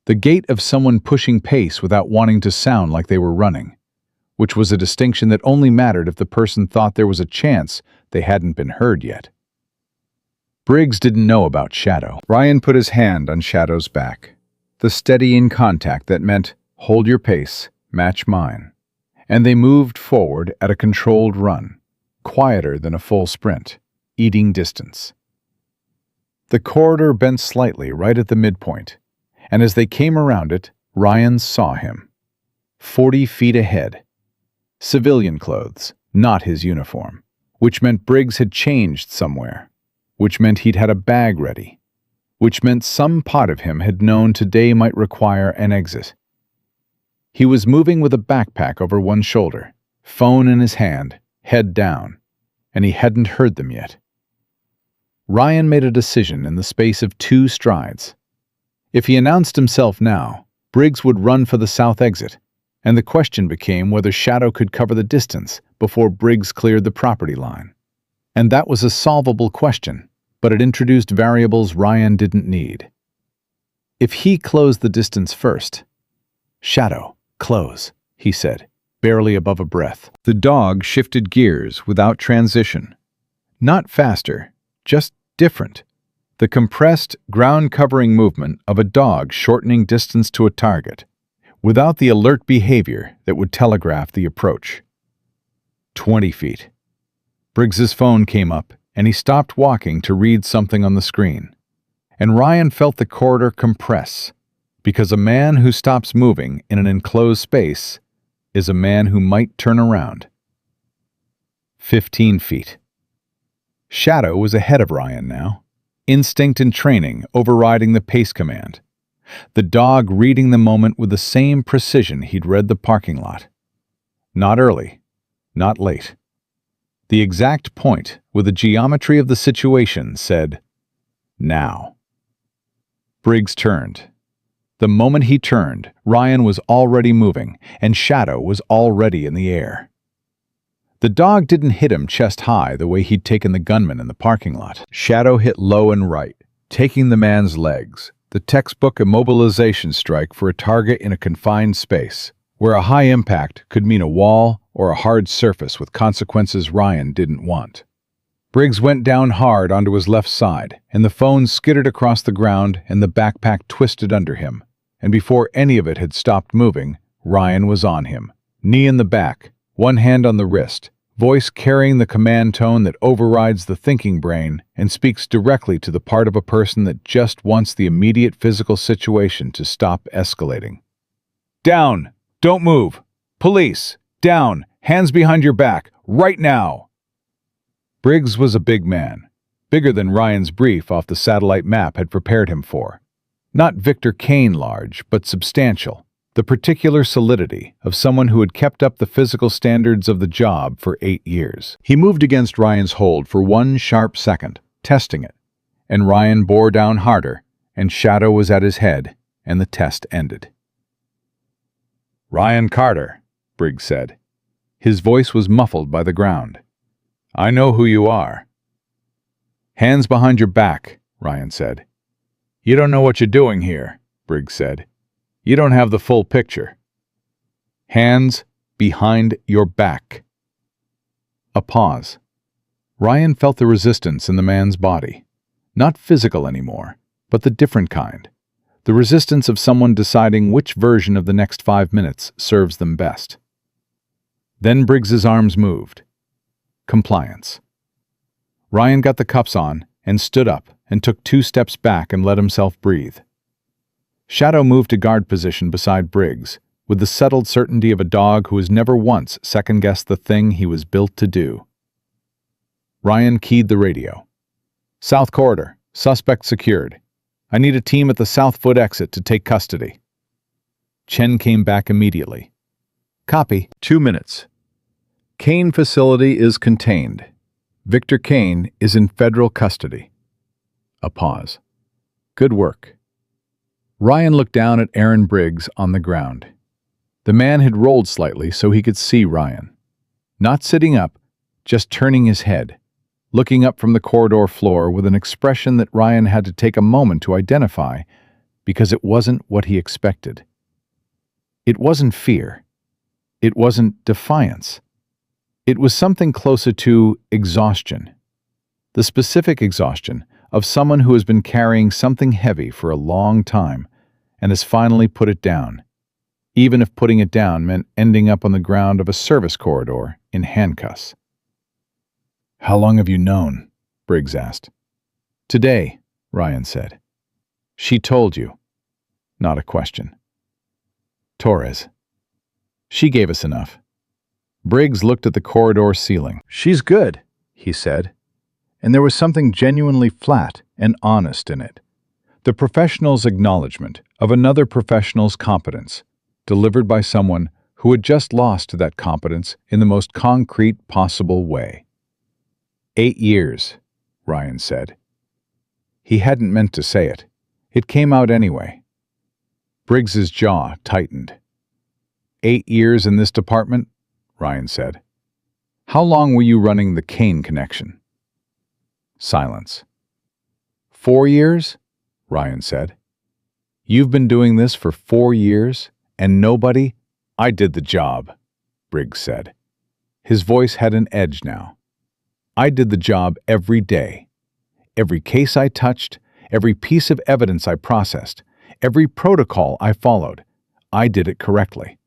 The gait of someone pushing pace without wanting to sound like they were running, which was a distinction that only mattered if the person thought there was a chance they hadn't been heard yet. Briggs didn't know about Shadow. Ryan put his hand on Shadow's back. The steadying contact that meant, hold your pace, match mine. And they moved forward at a controlled run, quieter than a full sprint, eating distance. The corridor bent slightly right at the midpoint, and as they came around it, Ryan saw him. 40 feet ahead. Civilian clothes, not his uniform, which meant Briggs had changed somewhere, which meant he'd had a bag ready, which meant some part of him had known today might require an exit. He was moving with a backpack over one shoulder, phone in his hand, head down, and he hadn't heard them yet. Ryan made a decision in the space of 2 strides. If he announced himself now, Briggs would run for the south exit, and the question became whether Shadow could cover the distance before Briggs cleared the property line. And that was a solvable question, but it introduced variables Ryan didn't need. If he closed the distance first, Shadow, close, he said, barely above a breath. The dog shifted gears without transition. Not faster, just different. The compressed, ground-covering movement of a dog shortening distance to a target, without the alert behavior that would telegraph the approach. 20 feet. Briggs's phone came up, and he stopped walking to read something on the screen. And Ryan felt the corridor compress, because a man who stops moving in an enclosed space is a man who might turn around. 15 feet. Shadow was ahead of Ryan now, instinct and training overriding the pace command. The dog reading the moment with the same precision he'd read the parking lot. Not early, not late. The exact point, with the geometry of the situation, said, now. Briggs turned. The moment he turned, Ryan was already moving, and Shadow was already in the air. The dog didn't hit him chest high the way he'd taken the gunman in the parking lot. Shadow hit low and right, taking the man's legs, the textbook immobilization strike for a target in a confined space, where a high impact could mean a wall or a hard surface with consequences Ryan didn't want. Briggs went down hard onto his left side, and the phone skittered across the ground and the backpack twisted under him, and before any of it had stopped moving, Ryan was on him, knee in the back, one hand on the wrist, voice carrying the command tone that overrides the thinking brain and speaks directly to the part of a person that just wants the immediate physical situation to stop escalating. Down! Don't move! Police! Down! Hands behind your back! Right now! Briggs was a big man, bigger than Ryan's brief off the satellite map had prepared him for. Not Victor Kane large, but substantial. The particular solidity of someone who had kept up the physical standards of the job for 8 years. He moved against Ryan's hold for 1 sharp second, testing it, and Ryan bore down harder, and Shadow was at his head, and the test ended. Ryan Carter, Briggs said. His voice was muffled by the ground. I know who you are. Hands behind your back, Ryan said. You don't know what you're doing here, Briggs said. You don't have the full picture. Hands behind your back. A pause. Ryan felt the resistance in the man's body. Not physical anymore, but the different kind. The resistance of someone deciding which version of the next 5 minutes serves them best. Then Briggs's arms moved. Compliance. Ryan got the cuffs on and stood up and took 2 steps back and let himself breathe. Shadow moved to guard position beside Briggs, with the settled certainty of a dog who has never once second-guessed the thing he was built to do. Ryan keyed the radio. "South corridor. Suspect secured. I need a team at the South Foot exit to take custody." Chen came back immediately. "Copy. 2 minutes. Kane facility is contained. Victor Kane is in federal custody." A pause. "Good work." Ryan looked down at Aaron Briggs on the ground. The man had rolled slightly so he could see Ryan. Not sitting up, just turning his head, looking up from the corridor floor with an expression that Ryan had to take a moment to identify because it wasn't what he expected. It wasn't fear. It wasn't defiance. It was something closer to exhaustion. The specific exhaustion of someone who has been carrying something heavy for a long time and has finally put it down, even if putting it down meant ending up on the ground of a service corridor in handcuffs. "How long have you known?" Briggs asked. "Today," Ryan said. "She told you." Not a question. "Torres." "She gave us enough." Briggs looked at the corridor ceiling. "She's good," he said, and there was something genuinely flat and honest in it. The professional's acknowledgement of another professional's competence, delivered by someone who had just lost that competence in the most concrete possible way. 8 years, Ryan said. He hadn't meant to say it. It came out anyway. Briggs's jaw tightened. 8 years in this department? Ryan said. How long were you running the Kane connection? Silence. 4 years? Ryan said. You've been doing this for 4 years, and nobody? I did the job, Briggs said. His voice had an edge now. I did the job every day. Every case I touched, every piece of evidence I processed, every protocol I followed, I did it correctly.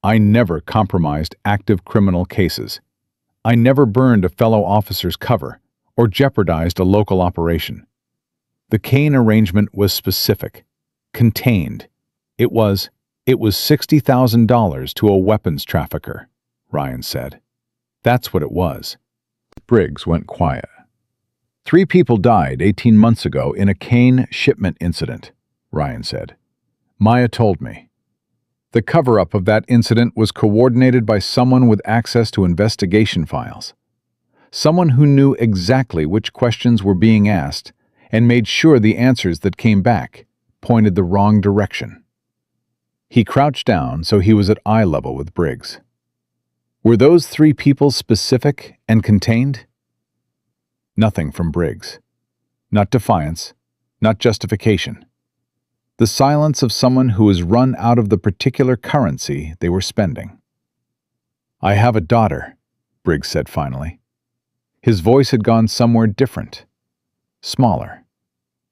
I never compromised active criminal cases. I never burned a fellow officer's cover or jeopardized a local operation. The Kane arrangement was specific, contained. It was $60,000 to a weapons trafficker, Ryan said. That's what it was. Briggs went quiet. 3 people died 18 months ago in a Kane shipment incident, Ryan said. Maya told me. The cover-up of that incident was coordinated by someone with access to investigation files. Someone who knew exactly which questions were being asked and made sure the answers that came back pointed the wrong direction. He crouched down so he was at eye level with Briggs. Were those 3 people specific and contained? Nothing from Briggs. Not defiance, not justification. The silence of someone who has run out of the particular currency they were spending. I have a daughter, Briggs said finally. His voice had gone somewhere different, smaller.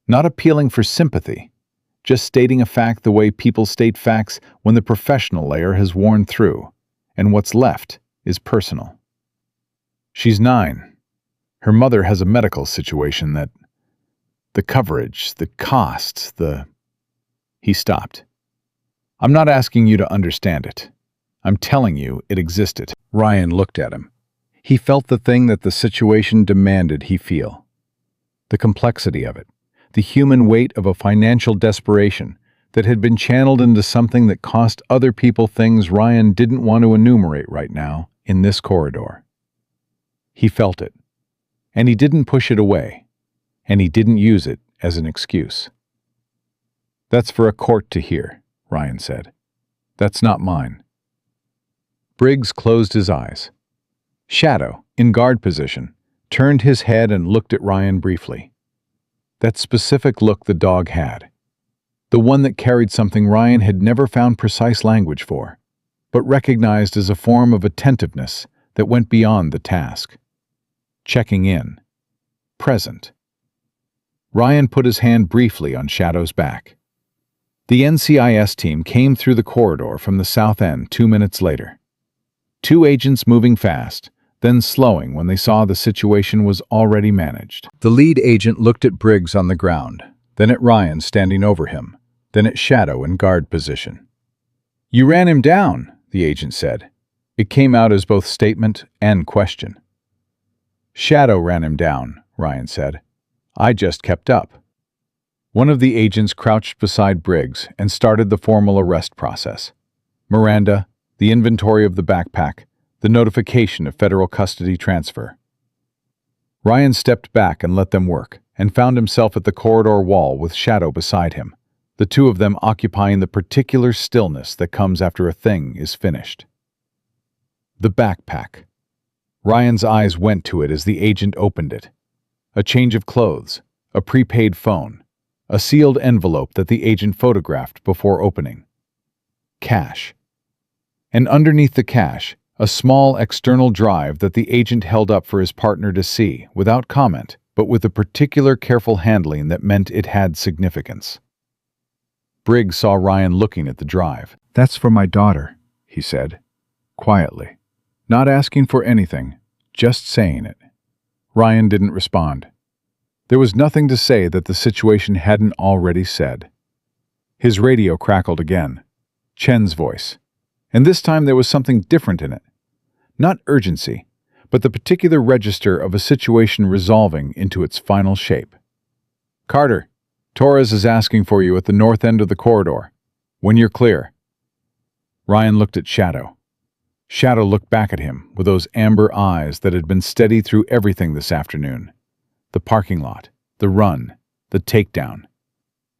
Not appealing for sympathy, just stating a fact the way people state facts when the professional layer has worn through, and what's left is personal. She's 9. Her mother has a medical situation that... The coverage, the costs, He stopped. I'm not asking you to understand it. I'm telling you it existed. Ryan looked at him. He felt the thing that the situation demanded he feel. The complexity of it. The human weight of a financial desperation that had been channeled into something that cost other people things Ryan didn't want to enumerate right now in this corridor. He felt it. And he didn't push it away. And he didn't use it as an excuse. That's for a court to hear, Ryan said. That's not mine. Briggs closed his eyes. Shadow, in guard position, turned his head and looked at Ryan briefly. That specific look the dog had. The one that carried something Ryan had never found precise language for, but recognized as a form of attentiveness that went beyond the task. Checking in. Present. Ryan put his hand briefly on Shadow's back. The NCIS team came through the corridor from the south end 2 minutes later. Two agents moving fast, then slowing when they saw the situation was already managed. The lead agent looked at Briggs on the ground, then at Ryan standing over him, then at Shadow in guard position. "You ran him down," the agent said. It came out as both statement and question. "Shadow ran him down," Ryan said. "I just kept up." One of the agents crouched beside Briggs and started the formal arrest process. Miranda, the inventory of the backpack, the notification of federal custody transfer. Ryan stepped back and let them work, and found himself at the corridor wall with Shadow beside him, the two of them occupying the particular stillness that comes after a thing is finished. The backpack. Ryan's eyes went to it as the agent opened it. A change of clothes, a prepaid phone, a sealed envelope that the agent photographed before opening. Cash. And underneath the cash, a small external drive that the agent held up for his partner to see, without comment, but with a particular careful handling that meant it had significance. Briggs saw Ryan looking at the drive. "That's for my daughter," he said, quietly. Not asking for anything, just saying it. Ryan didn't respond. There was nothing to say that the situation hadn't already said. His radio crackled again. Chen's voice. And this time there was something different in it. Not urgency, but the particular register of a situation resolving into its final shape. "Carter, Torres is asking for you at the north end of the corridor. When you're clear." Ryan looked at Shadow. Shadow looked back at him with those amber eyes that had been steady through everything this afternoon. The parking lot, the run, the takedown.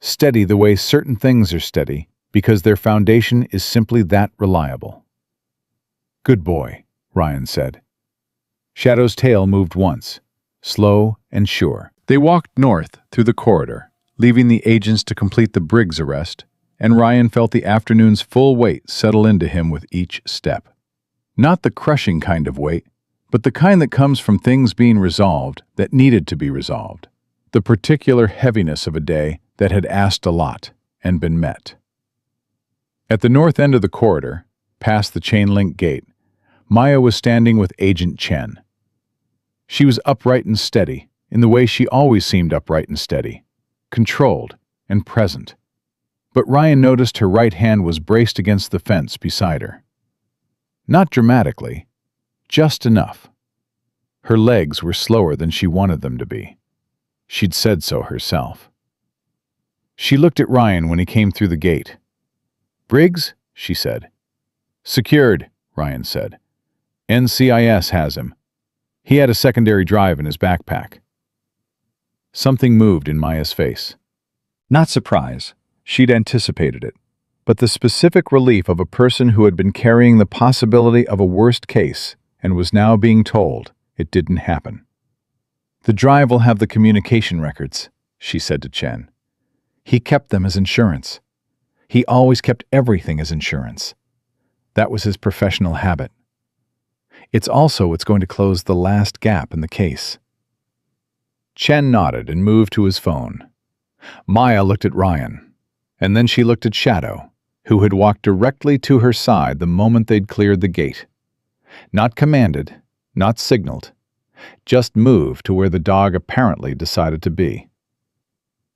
Steady the way certain things are steady, because their foundation is simply that reliable. "Good boy," Ryan said. Shadow's tail moved once, slow and sure. They walked north through the corridor, leaving the agents to complete the Briggs arrest, and Ryan felt the afternoon's full weight settle into him with each step. Not the crushing kind of weight, but the kind that comes from things being resolved that needed to be resolved. The particular heaviness of a day that had asked a lot and been met. At the north end of the corridor, past the chain-link gate, Maya was standing with Agent Chen. She was upright and steady, in the way she always seemed upright and steady, controlled and present. But Ryan noticed her right hand was braced against the fence beside her. Not dramatically, just enough. Her legs were slower than she wanted them to be. She'd said so herself. She looked at Ryan when he came through the gate. "Briggs?" she said. "Secured," Ryan said. "NCIS has him. He had a secondary drive in his backpack." Something moved in Maya's face. Not surprise. She'd anticipated it. But the specific relief of a person who had been carrying the possibility of a worst case and was now being told it didn't happen. "The drive will have the communication records," she said to Chen. "He kept them as insurance. He always kept everything as insurance. That was his professional habit. It's also what's going to close the last gap in the case." Chen nodded and moved to his phone. Maya looked at Ryan, and then she looked at Shadow, who had walked directly to her side the moment they'd cleared the gate. Not commanded, not signaled, just moved to where the dog apparently decided to be.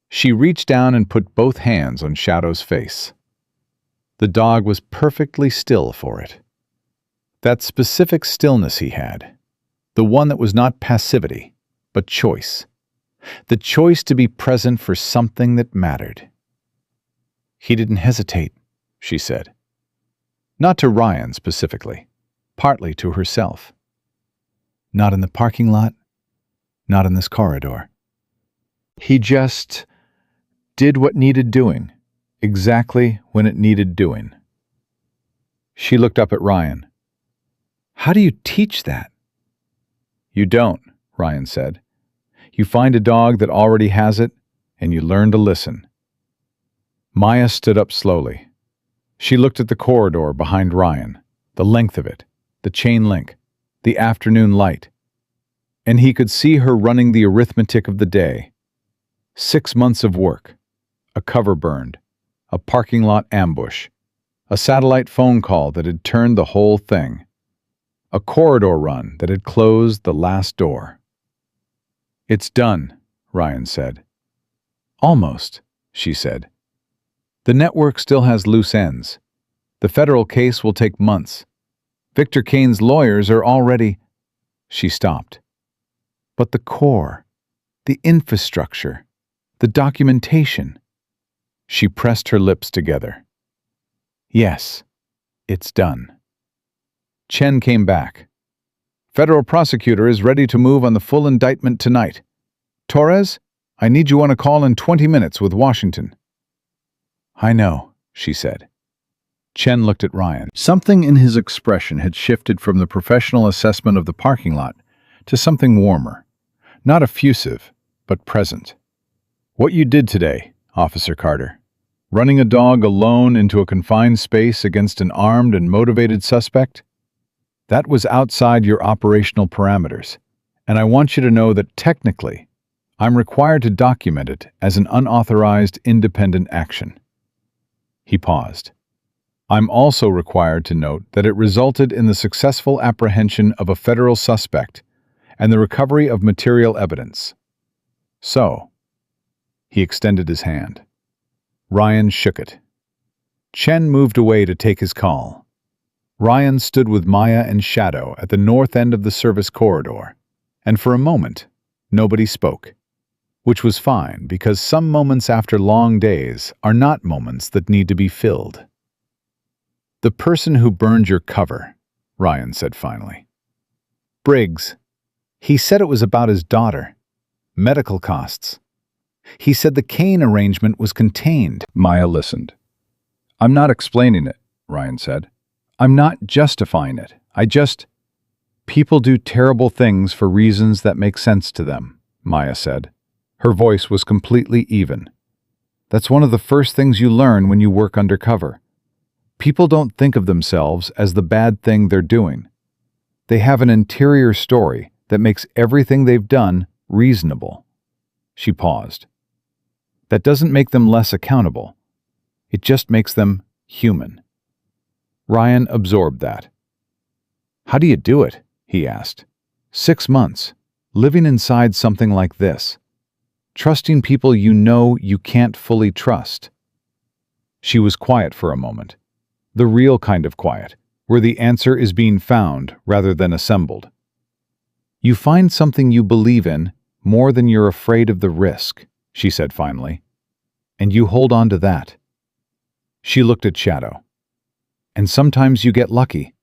She reached down and put both hands on Shadow's face. The dog was perfectly still for it. That specific stillness he had, the one that was not passivity, but choice. The choice to be present for something that mattered. "He didn't hesitate," she said. Not to Ryan specifically, partly to herself. "Not in the parking lot, not in this corridor. He just did what needed doing, exactly when it needed doing." She looked up at Ryan. "How do you teach that?" "You don't," Ryan said. "You find a dog that already has it, and you learn to listen." Maya stood up slowly. She looked at the corridor behind Ryan, the length of it, the chain link, the afternoon light. And he could see her running the arithmetic of the day. 6 months of work, a cover burned, a parking lot ambush, a satellite phone call that had turned the whole thing, a corridor run that had closed the last door. "It's done," Ryan said. "Almost," she said. "The network still has loose ends. The federal case will take months. Victor Kane's lawyers are already—" She stopped. "But the core, the infrastructure, the documentation." She pressed her lips together. "Yes, it's done." Chen came back. "Federal prosecutor is ready to move on the full indictment tonight. Torres, I need you on a call in 20 minutes with Washington." "I know," she said. Chen looked at Ryan. Something in his expression had shifted from the professional assessment of the parking lot to something warmer, not effusive, but present. "What you did today, Officer Carter, running a dog alone into a confined space against an armed and motivated suspect, that was outside your operational parameters, and I want you to know that technically, I'm required to document it as an unauthorized independent action." He paused. "I'm also required to note that it resulted in the successful apprehension of a federal suspect and the recovery of material evidence. So," he extended his hand. Ryan shook it. Chen moved away to take his call. Ryan stood with Maya and Shadow at the north end of the service corridor, and for a moment, nobody spoke, which was fine because some moments after long days are not moments that need to be filled. "The person who burned your cover," Ryan said finally. "Briggs. He said it was about his daughter. Medical costs. He said the Kane arrangement was contained." Maya listened. "I'm not explaining it," Ryan said. "I'm not justifying it. People do terrible things for reasons that make sense to them," Maya said. Her voice was completely even. "That's one of the first things you learn when you work undercover. People don't think of themselves as the bad thing they're doing. They have an interior story that makes everything they've done reasonable." She paused. "That doesn't make them less accountable. It just makes them human." Ryan absorbed that. "How do you do it?" he asked. 6 months, living inside something like this. Trusting people you know you can't fully trust." She was quiet for a moment. The real kind of quiet, where the answer is being found rather than assembled. "You find something you believe in more than you're afraid of the risk," she said finally. "And you hold on to that." She looked at Shadow. "And sometimes you get lucky.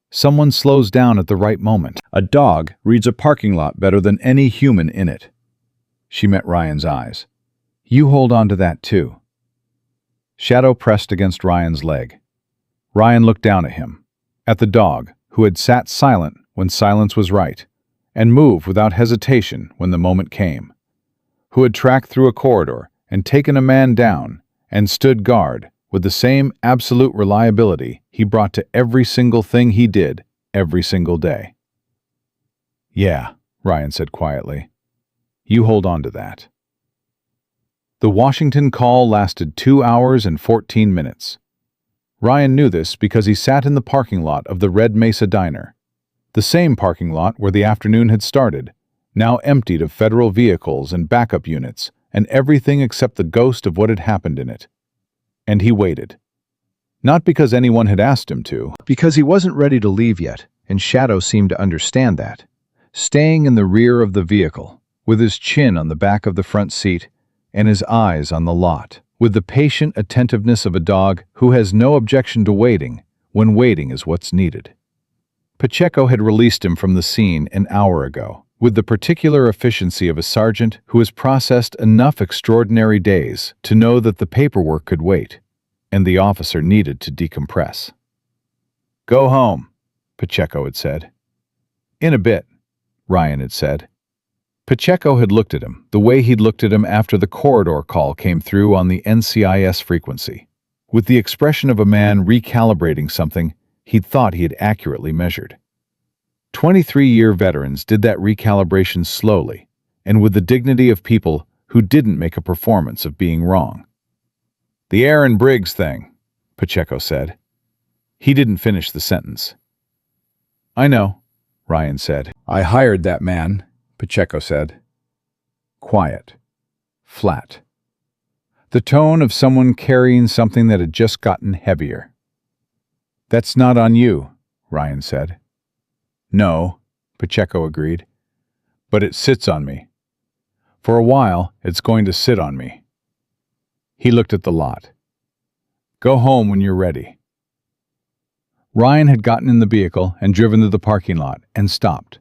Someone slows down at the right moment. A dog reads a parking lot better than any human in it." She met Ryan's eyes. "You hold on to that too." Shadow pressed against Ryan's leg. Ryan looked down at him, at the dog, who had sat silent when silence was right, and moved without hesitation when the moment came, who had tracked through a corridor and taken a man down and stood guard with the same absolute reliability he brought to every single thing he did every single day. "Yeah," Ryan said quietly. "You hold on to that." The Washington call lasted 2 hours and 14 minutes. Ryan knew this because he sat in the parking lot of the Red Mesa Diner, the same parking lot where the afternoon had started, now emptied of federal vehicles and backup units and everything except the ghost of what had happened in it. And he waited. Not because anyone had asked him to, because he wasn't ready to leave yet, and Shadow seemed to understand that. Staying in the rear of the vehicle, with his chin on the back of the front seat and his eyes on the lot, with the patient attentiveness of a dog who has no objection to waiting when waiting is what's needed. Pacheco had released him from the scene an hour ago, with the particular efficiency of a sergeant who has processed enough extraordinary days to know that the paperwork could wait, and the officer needed to decompress. "Go home," Pacheco had said. "In a bit," Ryan had said. Pacheco had looked at him the way he'd looked at him after the corridor call came through on the NCIS frequency, with the expression of a man recalibrating something he'd thought he had accurately measured. 23-year veterans did that recalibration slowly and with the dignity of people who didn't make a performance of being wrong. The Aaron Briggs thing, Pacheco said. He didn't finish the sentence. I know, Ryan said. I hired that man, Pacheco said. Quiet. Flat. The tone of someone carrying something that had just gotten heavier. That's not on you, Ryan said. No, Pacheco agreed. But it sits on me. For a while, it's going to sit on me. He looked at the lot. Go home when you're ready. Ryan had gotten in the vehicle and driven to the parking lot and stopped.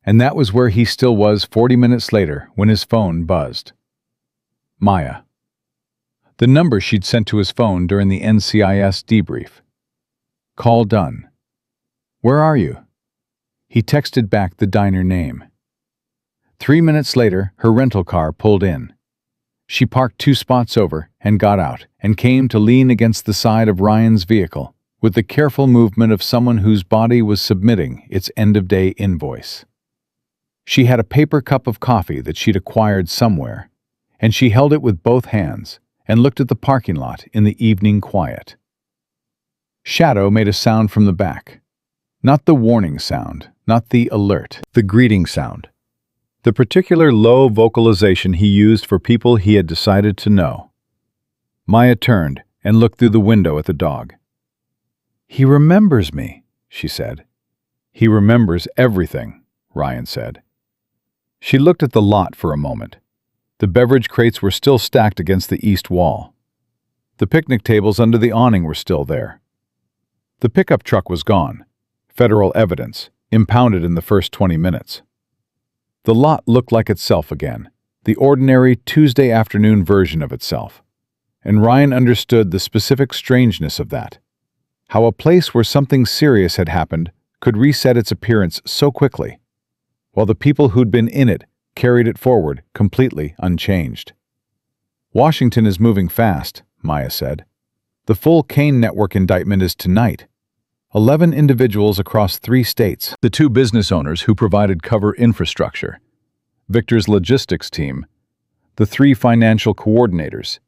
And that was where he still was 40 minutes later when his phone buzzed. Maya. The number she'd sent to his phone during the NCIS debrief. Call done. Where are you? He texted back the diner name. 3 minutes later, her rental car pulled in. She parked 2 spots over and got out and came to lean against the side of Ryan's vehicle with the careful movement of someone whose body was submitting its end-of-day invoice. She had a paper cup of coffee that she'd acquired somewhere, and she held it with both hands and looked at the parking lot in the evening quiet. Shadow made a sound from the back. Not the warning sound, not the alert, the greeting sound. The particular low vocalization he used for people he had decided to know. Maya turned and looked through the window at the dog. He remembers me, she said. He remembers everything, Ryan said. She looked at the lot for a moment. The beverage crates were still stacked against the east wall. The picnic tables under the awning were still there. The pickup truck was gone. Federal evidence, impounded in the first 20 minutes. The lot looked like itself again, the ordinary Tuesday afternoon version of itself. And Ryan understood the specific strangeness of that. How a place where something serious had happened could reset its appearance so quickly, while the people who'd been in it carried it forward completely unchanged. Washington is moving fast, Maya said. The full Kane Network indictment is tonight. 11 individuals across 3 states, the 2 business owners who provided cover infrastructure, Victor's logistics team, the 3 financial coordinators.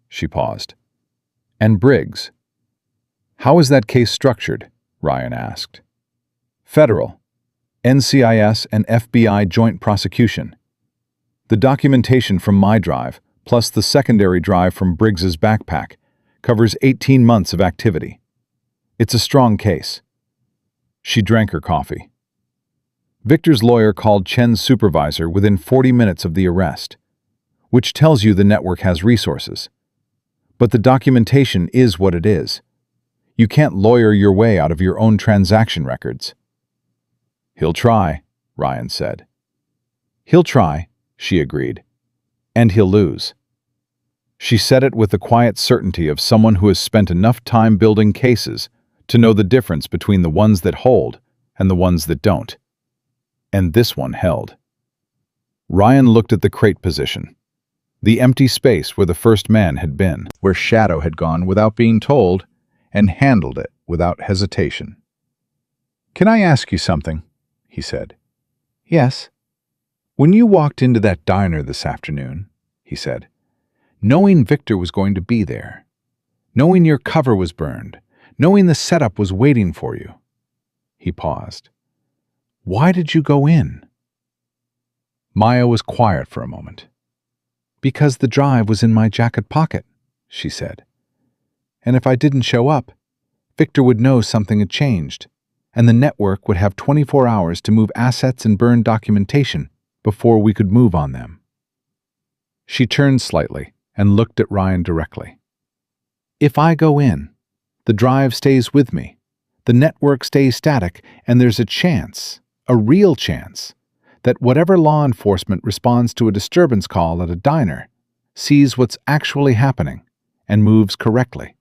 She paused. And Briggs. How is that case structured? Ryan asked. Federal. NCIS and FBI joint prosecution. The documentation from my drive, plus the secondary drive from Briggs's backpack, covers 18 months of activity. It's a strong case. She drank her coffee. Victor's lawyer called Chen's supervisor within 40 minutes of the arrest, which tells you the network has resources. But the documentation is what it is. You can't lawyer your way out of your own transaction records. He'll try, Ryan said. He'll try, she agreed. And he'll lose. She said it with the quiet certainty of someone who has spent enough time building cases to know the difference between the ones that hold and the ones that don't. And this one held. Ryan looked at the crate position, the empty space where the first man had been, where Shadow had gone without being told, and handled it without hesitation. Can I ask you something? He said. Yes. When you walked into that diner this afternoon, he said, knowing Victor was going to be there, knowing your cover was burned, knowing the setup was waiting for you. He paused. Why did you go in? Maya was quiet for a moment. Because the drive was in my jacket pocket, she said. And if I didn't show up, Victor would know something had changed, and the network would have 24 hours to move assets and burn documentation before we could move on them. She turned slightly and looked at Ryan directly. If I go in, the drive stays with me, the network stays static, and there's a chance, a real chance, that whatever law enforcement responds to a disturbance call at a diner sees what's actually happening and moves correctly.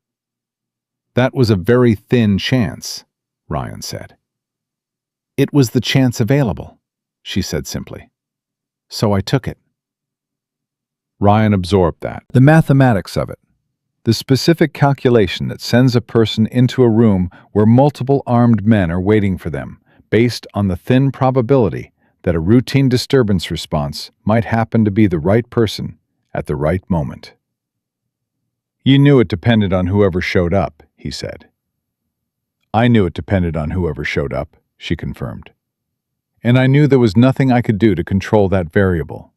That was a very thin chance, Ryan said. It was the chance available, she said simply. So I took it. Ryan absorbed that. The mathematics of it. The specific calculation that sends a person into a room where multiple armed men are waiting for them, based on the thin probability that a routine disturbance response might happen to be the right person at the right moment. You knew it depended on whoever showed up, he said. I knew it depended on whoever showed up, she confirmed. And I knew there was nothing I could do to control that variable.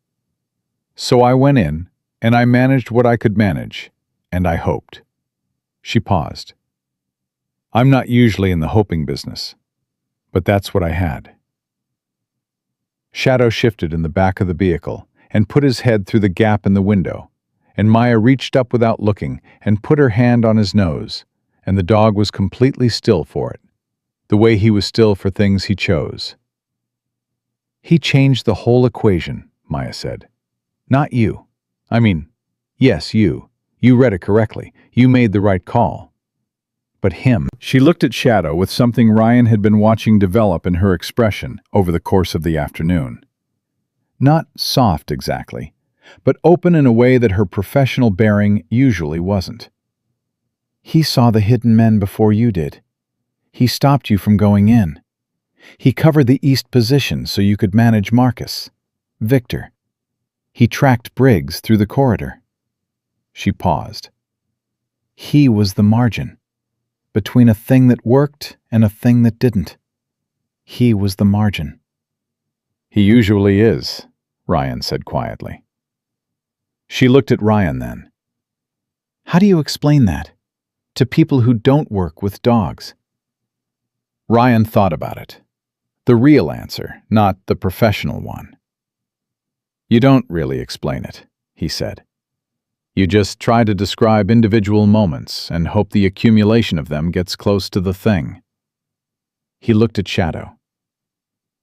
So I went in, and I managed what I could manage, and I hoped. She paused. I'm not usually in the hoping business, but that's what I had. Shadow shifted in the back of the vehicle and put his head through the gap in the window, and Maya reached up without looking and put her hand on his nose, and the dog was completely still for it, the way he was still for things he chose. He changed the whole equation, Maya said. Not you. I mean, yes, you. You read it correctly. You made the right call. But him. She looked at Shadow with something Ryan had been watching develop in her expression over the course of the afternoon. Not soft exactly, but open in a way that her professional bearing usually wasn't. He saw the hidden men before you did. He stopped you from going in. He covered the east position so you could manage Marcus, Victor. He tracked Briggs through the corridor. She paused. He was the margin, between a thing that worked and a thing that didn't. He was the margin. He usually is, Ryan said quietly. She looked at Ryan then. How do you explain that to people who don't work with dogs? Ryan thought about it. The real answer, not the professional one. You don't really explain it, he said. You just try to describe individual moments and hope the accumulation of them gets close to the thing. He looked at Shadow.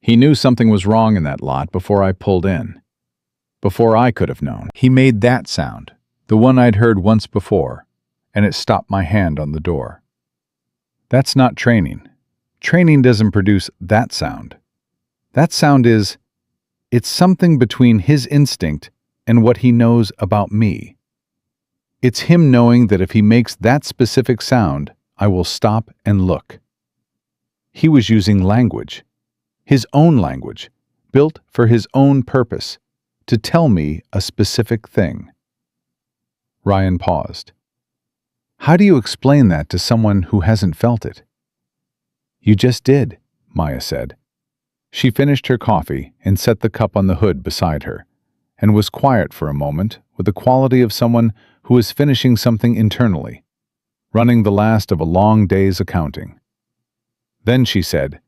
He knew something was wrong in that lot before I pulled in. Before I could have known. He made that sound, the one I'd heard once before, and it stopped my hand on the door. That's not training. Training doesn't produce that sound. That sound it's something between his instinct and what he knows about me. It's him knowing that if he makes that specific sound, I will stop and look. He was using language, his own language, built for his own purpose, to tell me a specific thing. Ryan paused. How do you explain that to someone who hasn't felt it? You just did, Maya said. She finished her coffee and set the cup on the hood beside her, and was quiet for a moment with the quality of someone who is finishing something internally, running the last of a long day's accounting. Then she said,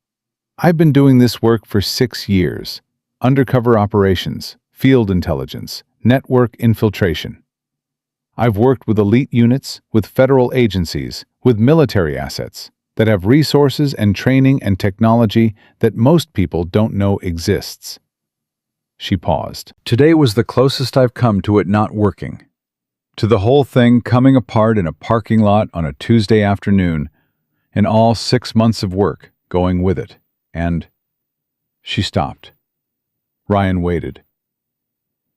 I've been doing this work for 6 years. Undercover operations, field intelligence, network infiltration. I've worked with elite units, with federal agencies, with military assets that have resources and training and technology that most people don't know exists. She paused. Today was the closest I've come to it not working. To the whole thing coming apart in a parking lot on a Tuesday afternoon, and all 6 months of work going with it. And she stopped. Ryan waited.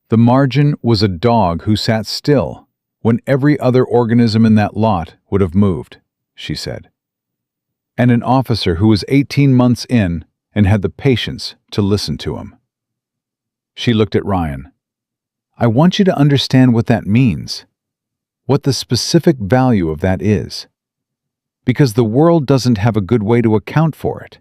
The margin was a dog who sat still when every other organism in that lot would have moved, she said. And an officer who was 18 months in and had the patience to listen to him. She looked at Ryan. I want you to understand what that means, what the specific value of that is, because the world doesn't have a good way to account for it.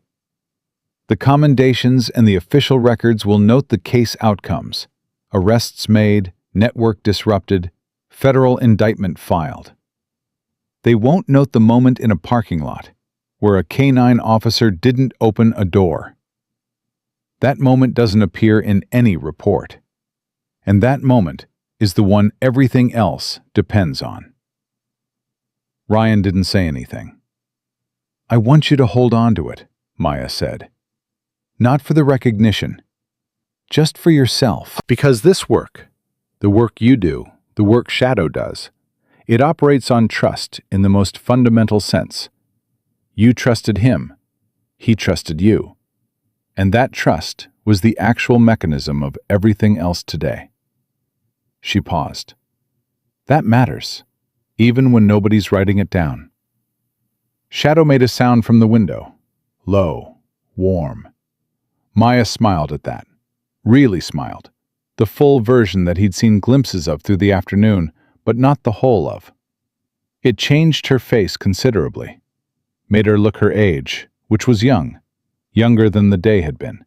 The commendations and the official records will note the case outcomes, arrests made, network disrupted, federal indictment filed. They won't note the moment in a parking lot where a canine officer didn't open a door. That moment doesn't appear in any report. And that moment is the one everything else depends on. Ryan didn't say anything. I want you to hold on to it, Maya said. Not for the recognition, just for yourself. Because this work, the work you do, the work Shadow does, it operates on trust in the most fundamental sense. You trusted him, he trusted you. And that trust was the actual mechanism of everything else today. She paused. That matters, even when nobody's writing it down. Shadow made a sound from the window, low, warm. Maya smiled at that, really smiled, the full version that he'd seen glimpses of through the afternoon, but not the whole of. It changed her face considerably, made her look her age, which was young, younger than the day had been.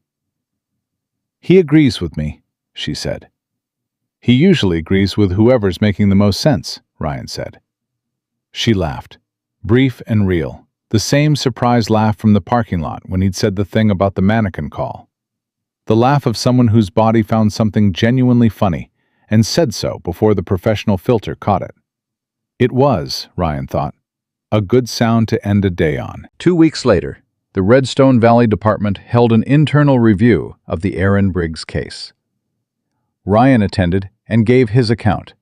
"He agrees with me," she said. "He usually agrees with whoever's making the most sense," Ryan said. She laughed, brief and real, the same surprised laugh from the parking lot when he'd said the thing about the mannequin call. The laugh of someone whose body found something genuinely funny and said so before the professional filter caught it. It was, Ryan thought, a good sound to end a day on. 2 weeks later, the Redstone Valley Department held an internal review of the Aaron Briggs case. Ryan attended and gave his account,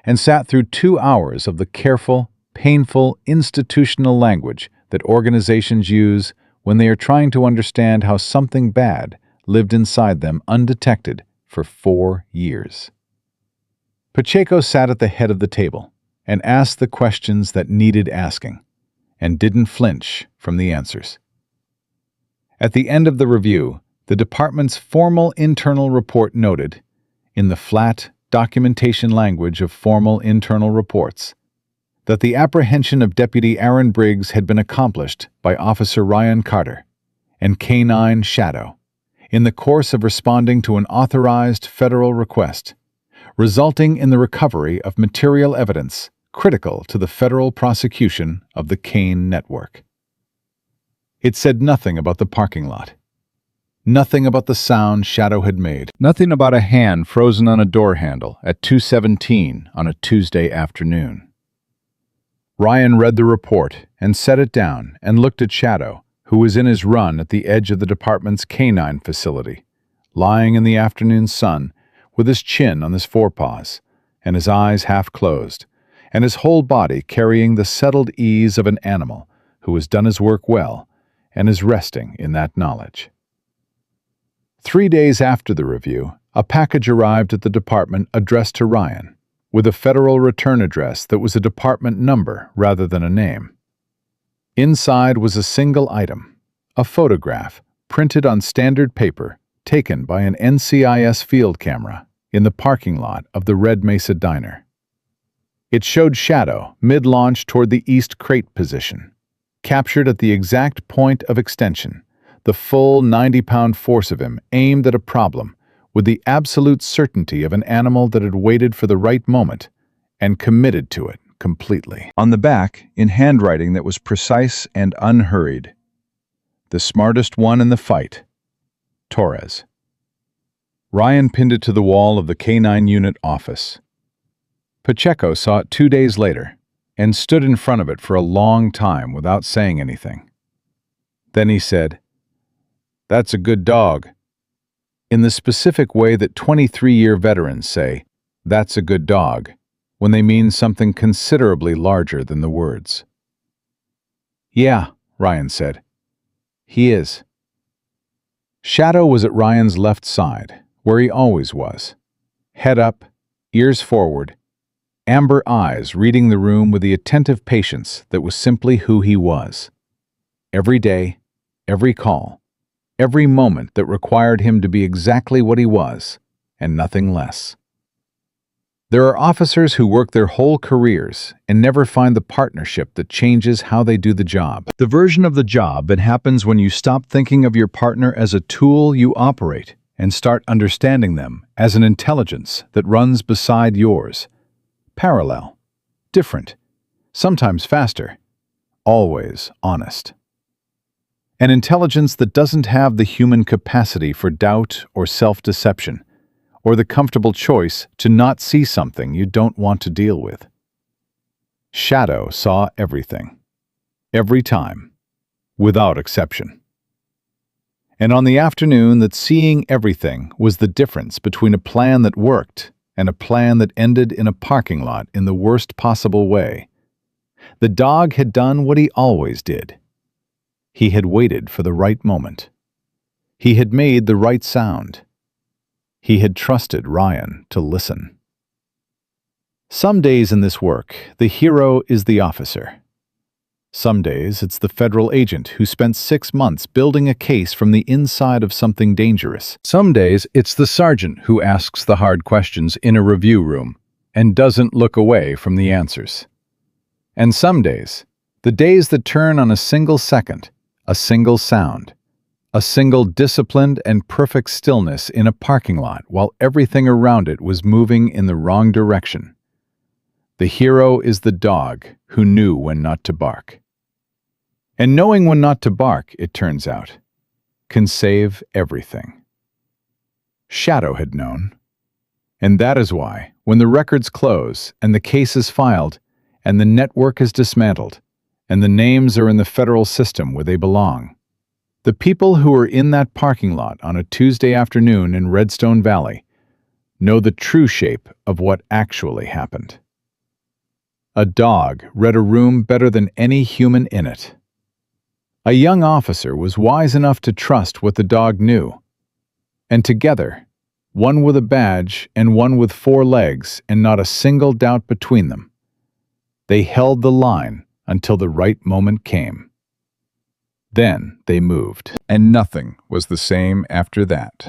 and sat through 2 hours of the careful, painful, institutional language that organizations use when they are trying to understand how something bad lived inside them undetected for 4 years. Pacheco sat at the head of the table and asked the questions that needed asking, and didn't flinch from the answers. At the end of the review, the department's formal internal report noted, in the flat documentation language of formal internal reports, that the apprehension of Deputy Aaron Briggs had been accomplished by Officer Ryan Carter and K-9 Shadow in the course of responding to an authorized federal request, resulting in the recovery of material evidence critical to the federal prosecution of the Kane network. It said nothing about the parking lot, nothing about the sound Shadow had made, nothing about a hand frozen on a door handle at 2:17 on a Tuesday afternoon. Ryan read the report and set it down and looked at Shadow, who was in his run at the edge of the department's canine facility, lying in the afternoon sun with his chin on his forepaws and his eyes half closed, and his whole body carrying the settled ease of an animal who has done his work well and is resting in that knowledge. 3 days after the review, a package arrived at the department addressed to Ryan, with a federal return address that was a department number rather than a name. Inside was a single item, a photograph printed on standard paper taken by an NCIS field camera in the parking lot of the Red Mesa Diner. It showed Shadow mid-launch toward the east crate position, captured at the exact point of extension, the full 90-pound force of him aimed at a problem with the absolute certainty of an animal that had waited for the right moment and committed to it completely. On the back, in handwriting that was precise and unhurried, "The smartest one in the fight, Torres." Ryan pinned it to the wall of the K-9 unit office. Pacheco saw it 2 days later and stood in front of it for a long time without saying anything. Then he said, "That's a good dog," in the specific way that 23-year veterans say, "That's a good dog," when they mean something considerably larger than the words. "Yeah," Ryan said. "He is." Shadow was at Ryan's left side, where he always was. Head up, ears forward, amber eyes reading the room with the attentive patience that was simply who he was. Every day, every call, every moment that required him to be exactly what he was, and nothing less. There are officers who work their whole careers and never find the partnership that changes how they do the job. The version of the job that happens when you stop thinking of your partner as a tool you operate and start understanding them as an intelligence that runs beside yours. Parallel, different, sometimes faster, always honest. An intelligence that doesn't have the human capacity for doubt or self-deception, or the comfortable choice to not see something you don't want to deal with. Shadow saw everything, every time, without exception. And on the afternoon that seeing everything was the difference between a plan that worked and a plan that ended in a parking lot in the worst possible way, the dog had done what he always did. He had waited for the right moment. He had made the right sound. He had trusted Ryan to listen. Some days in this work, the hero is the officer. Some days it's the federal agent who spent 6 months building a case from the inside of something dangerous. Some days it's the sergeant who asks the hard questions in a review room and doesn't look away from the answers. And some days, the days that turn on a single second, a single sound, a single disciplined and perfect stillness in a parking lot while everything around it was moving in the wrong direction. The hero is the dog who knew when not to bark. And knowing when not to bark, it turns out, can save everything. Shadow had known. And that is why, when the records close and the case is filed and the network is dismantled and the names are in the federal system where they belong, the people who were in that parking lot on a Tuesday afternoon in Redstone Valley know the true shape of what actually happened. A dog read a room better than any human in it. A young officer was wise enough to trust what the dog knew. And together, one with a badge and one with 4 legs and not a single doubt between them, they held the line until the right moment came. Then they moved, and nothing was the same after that.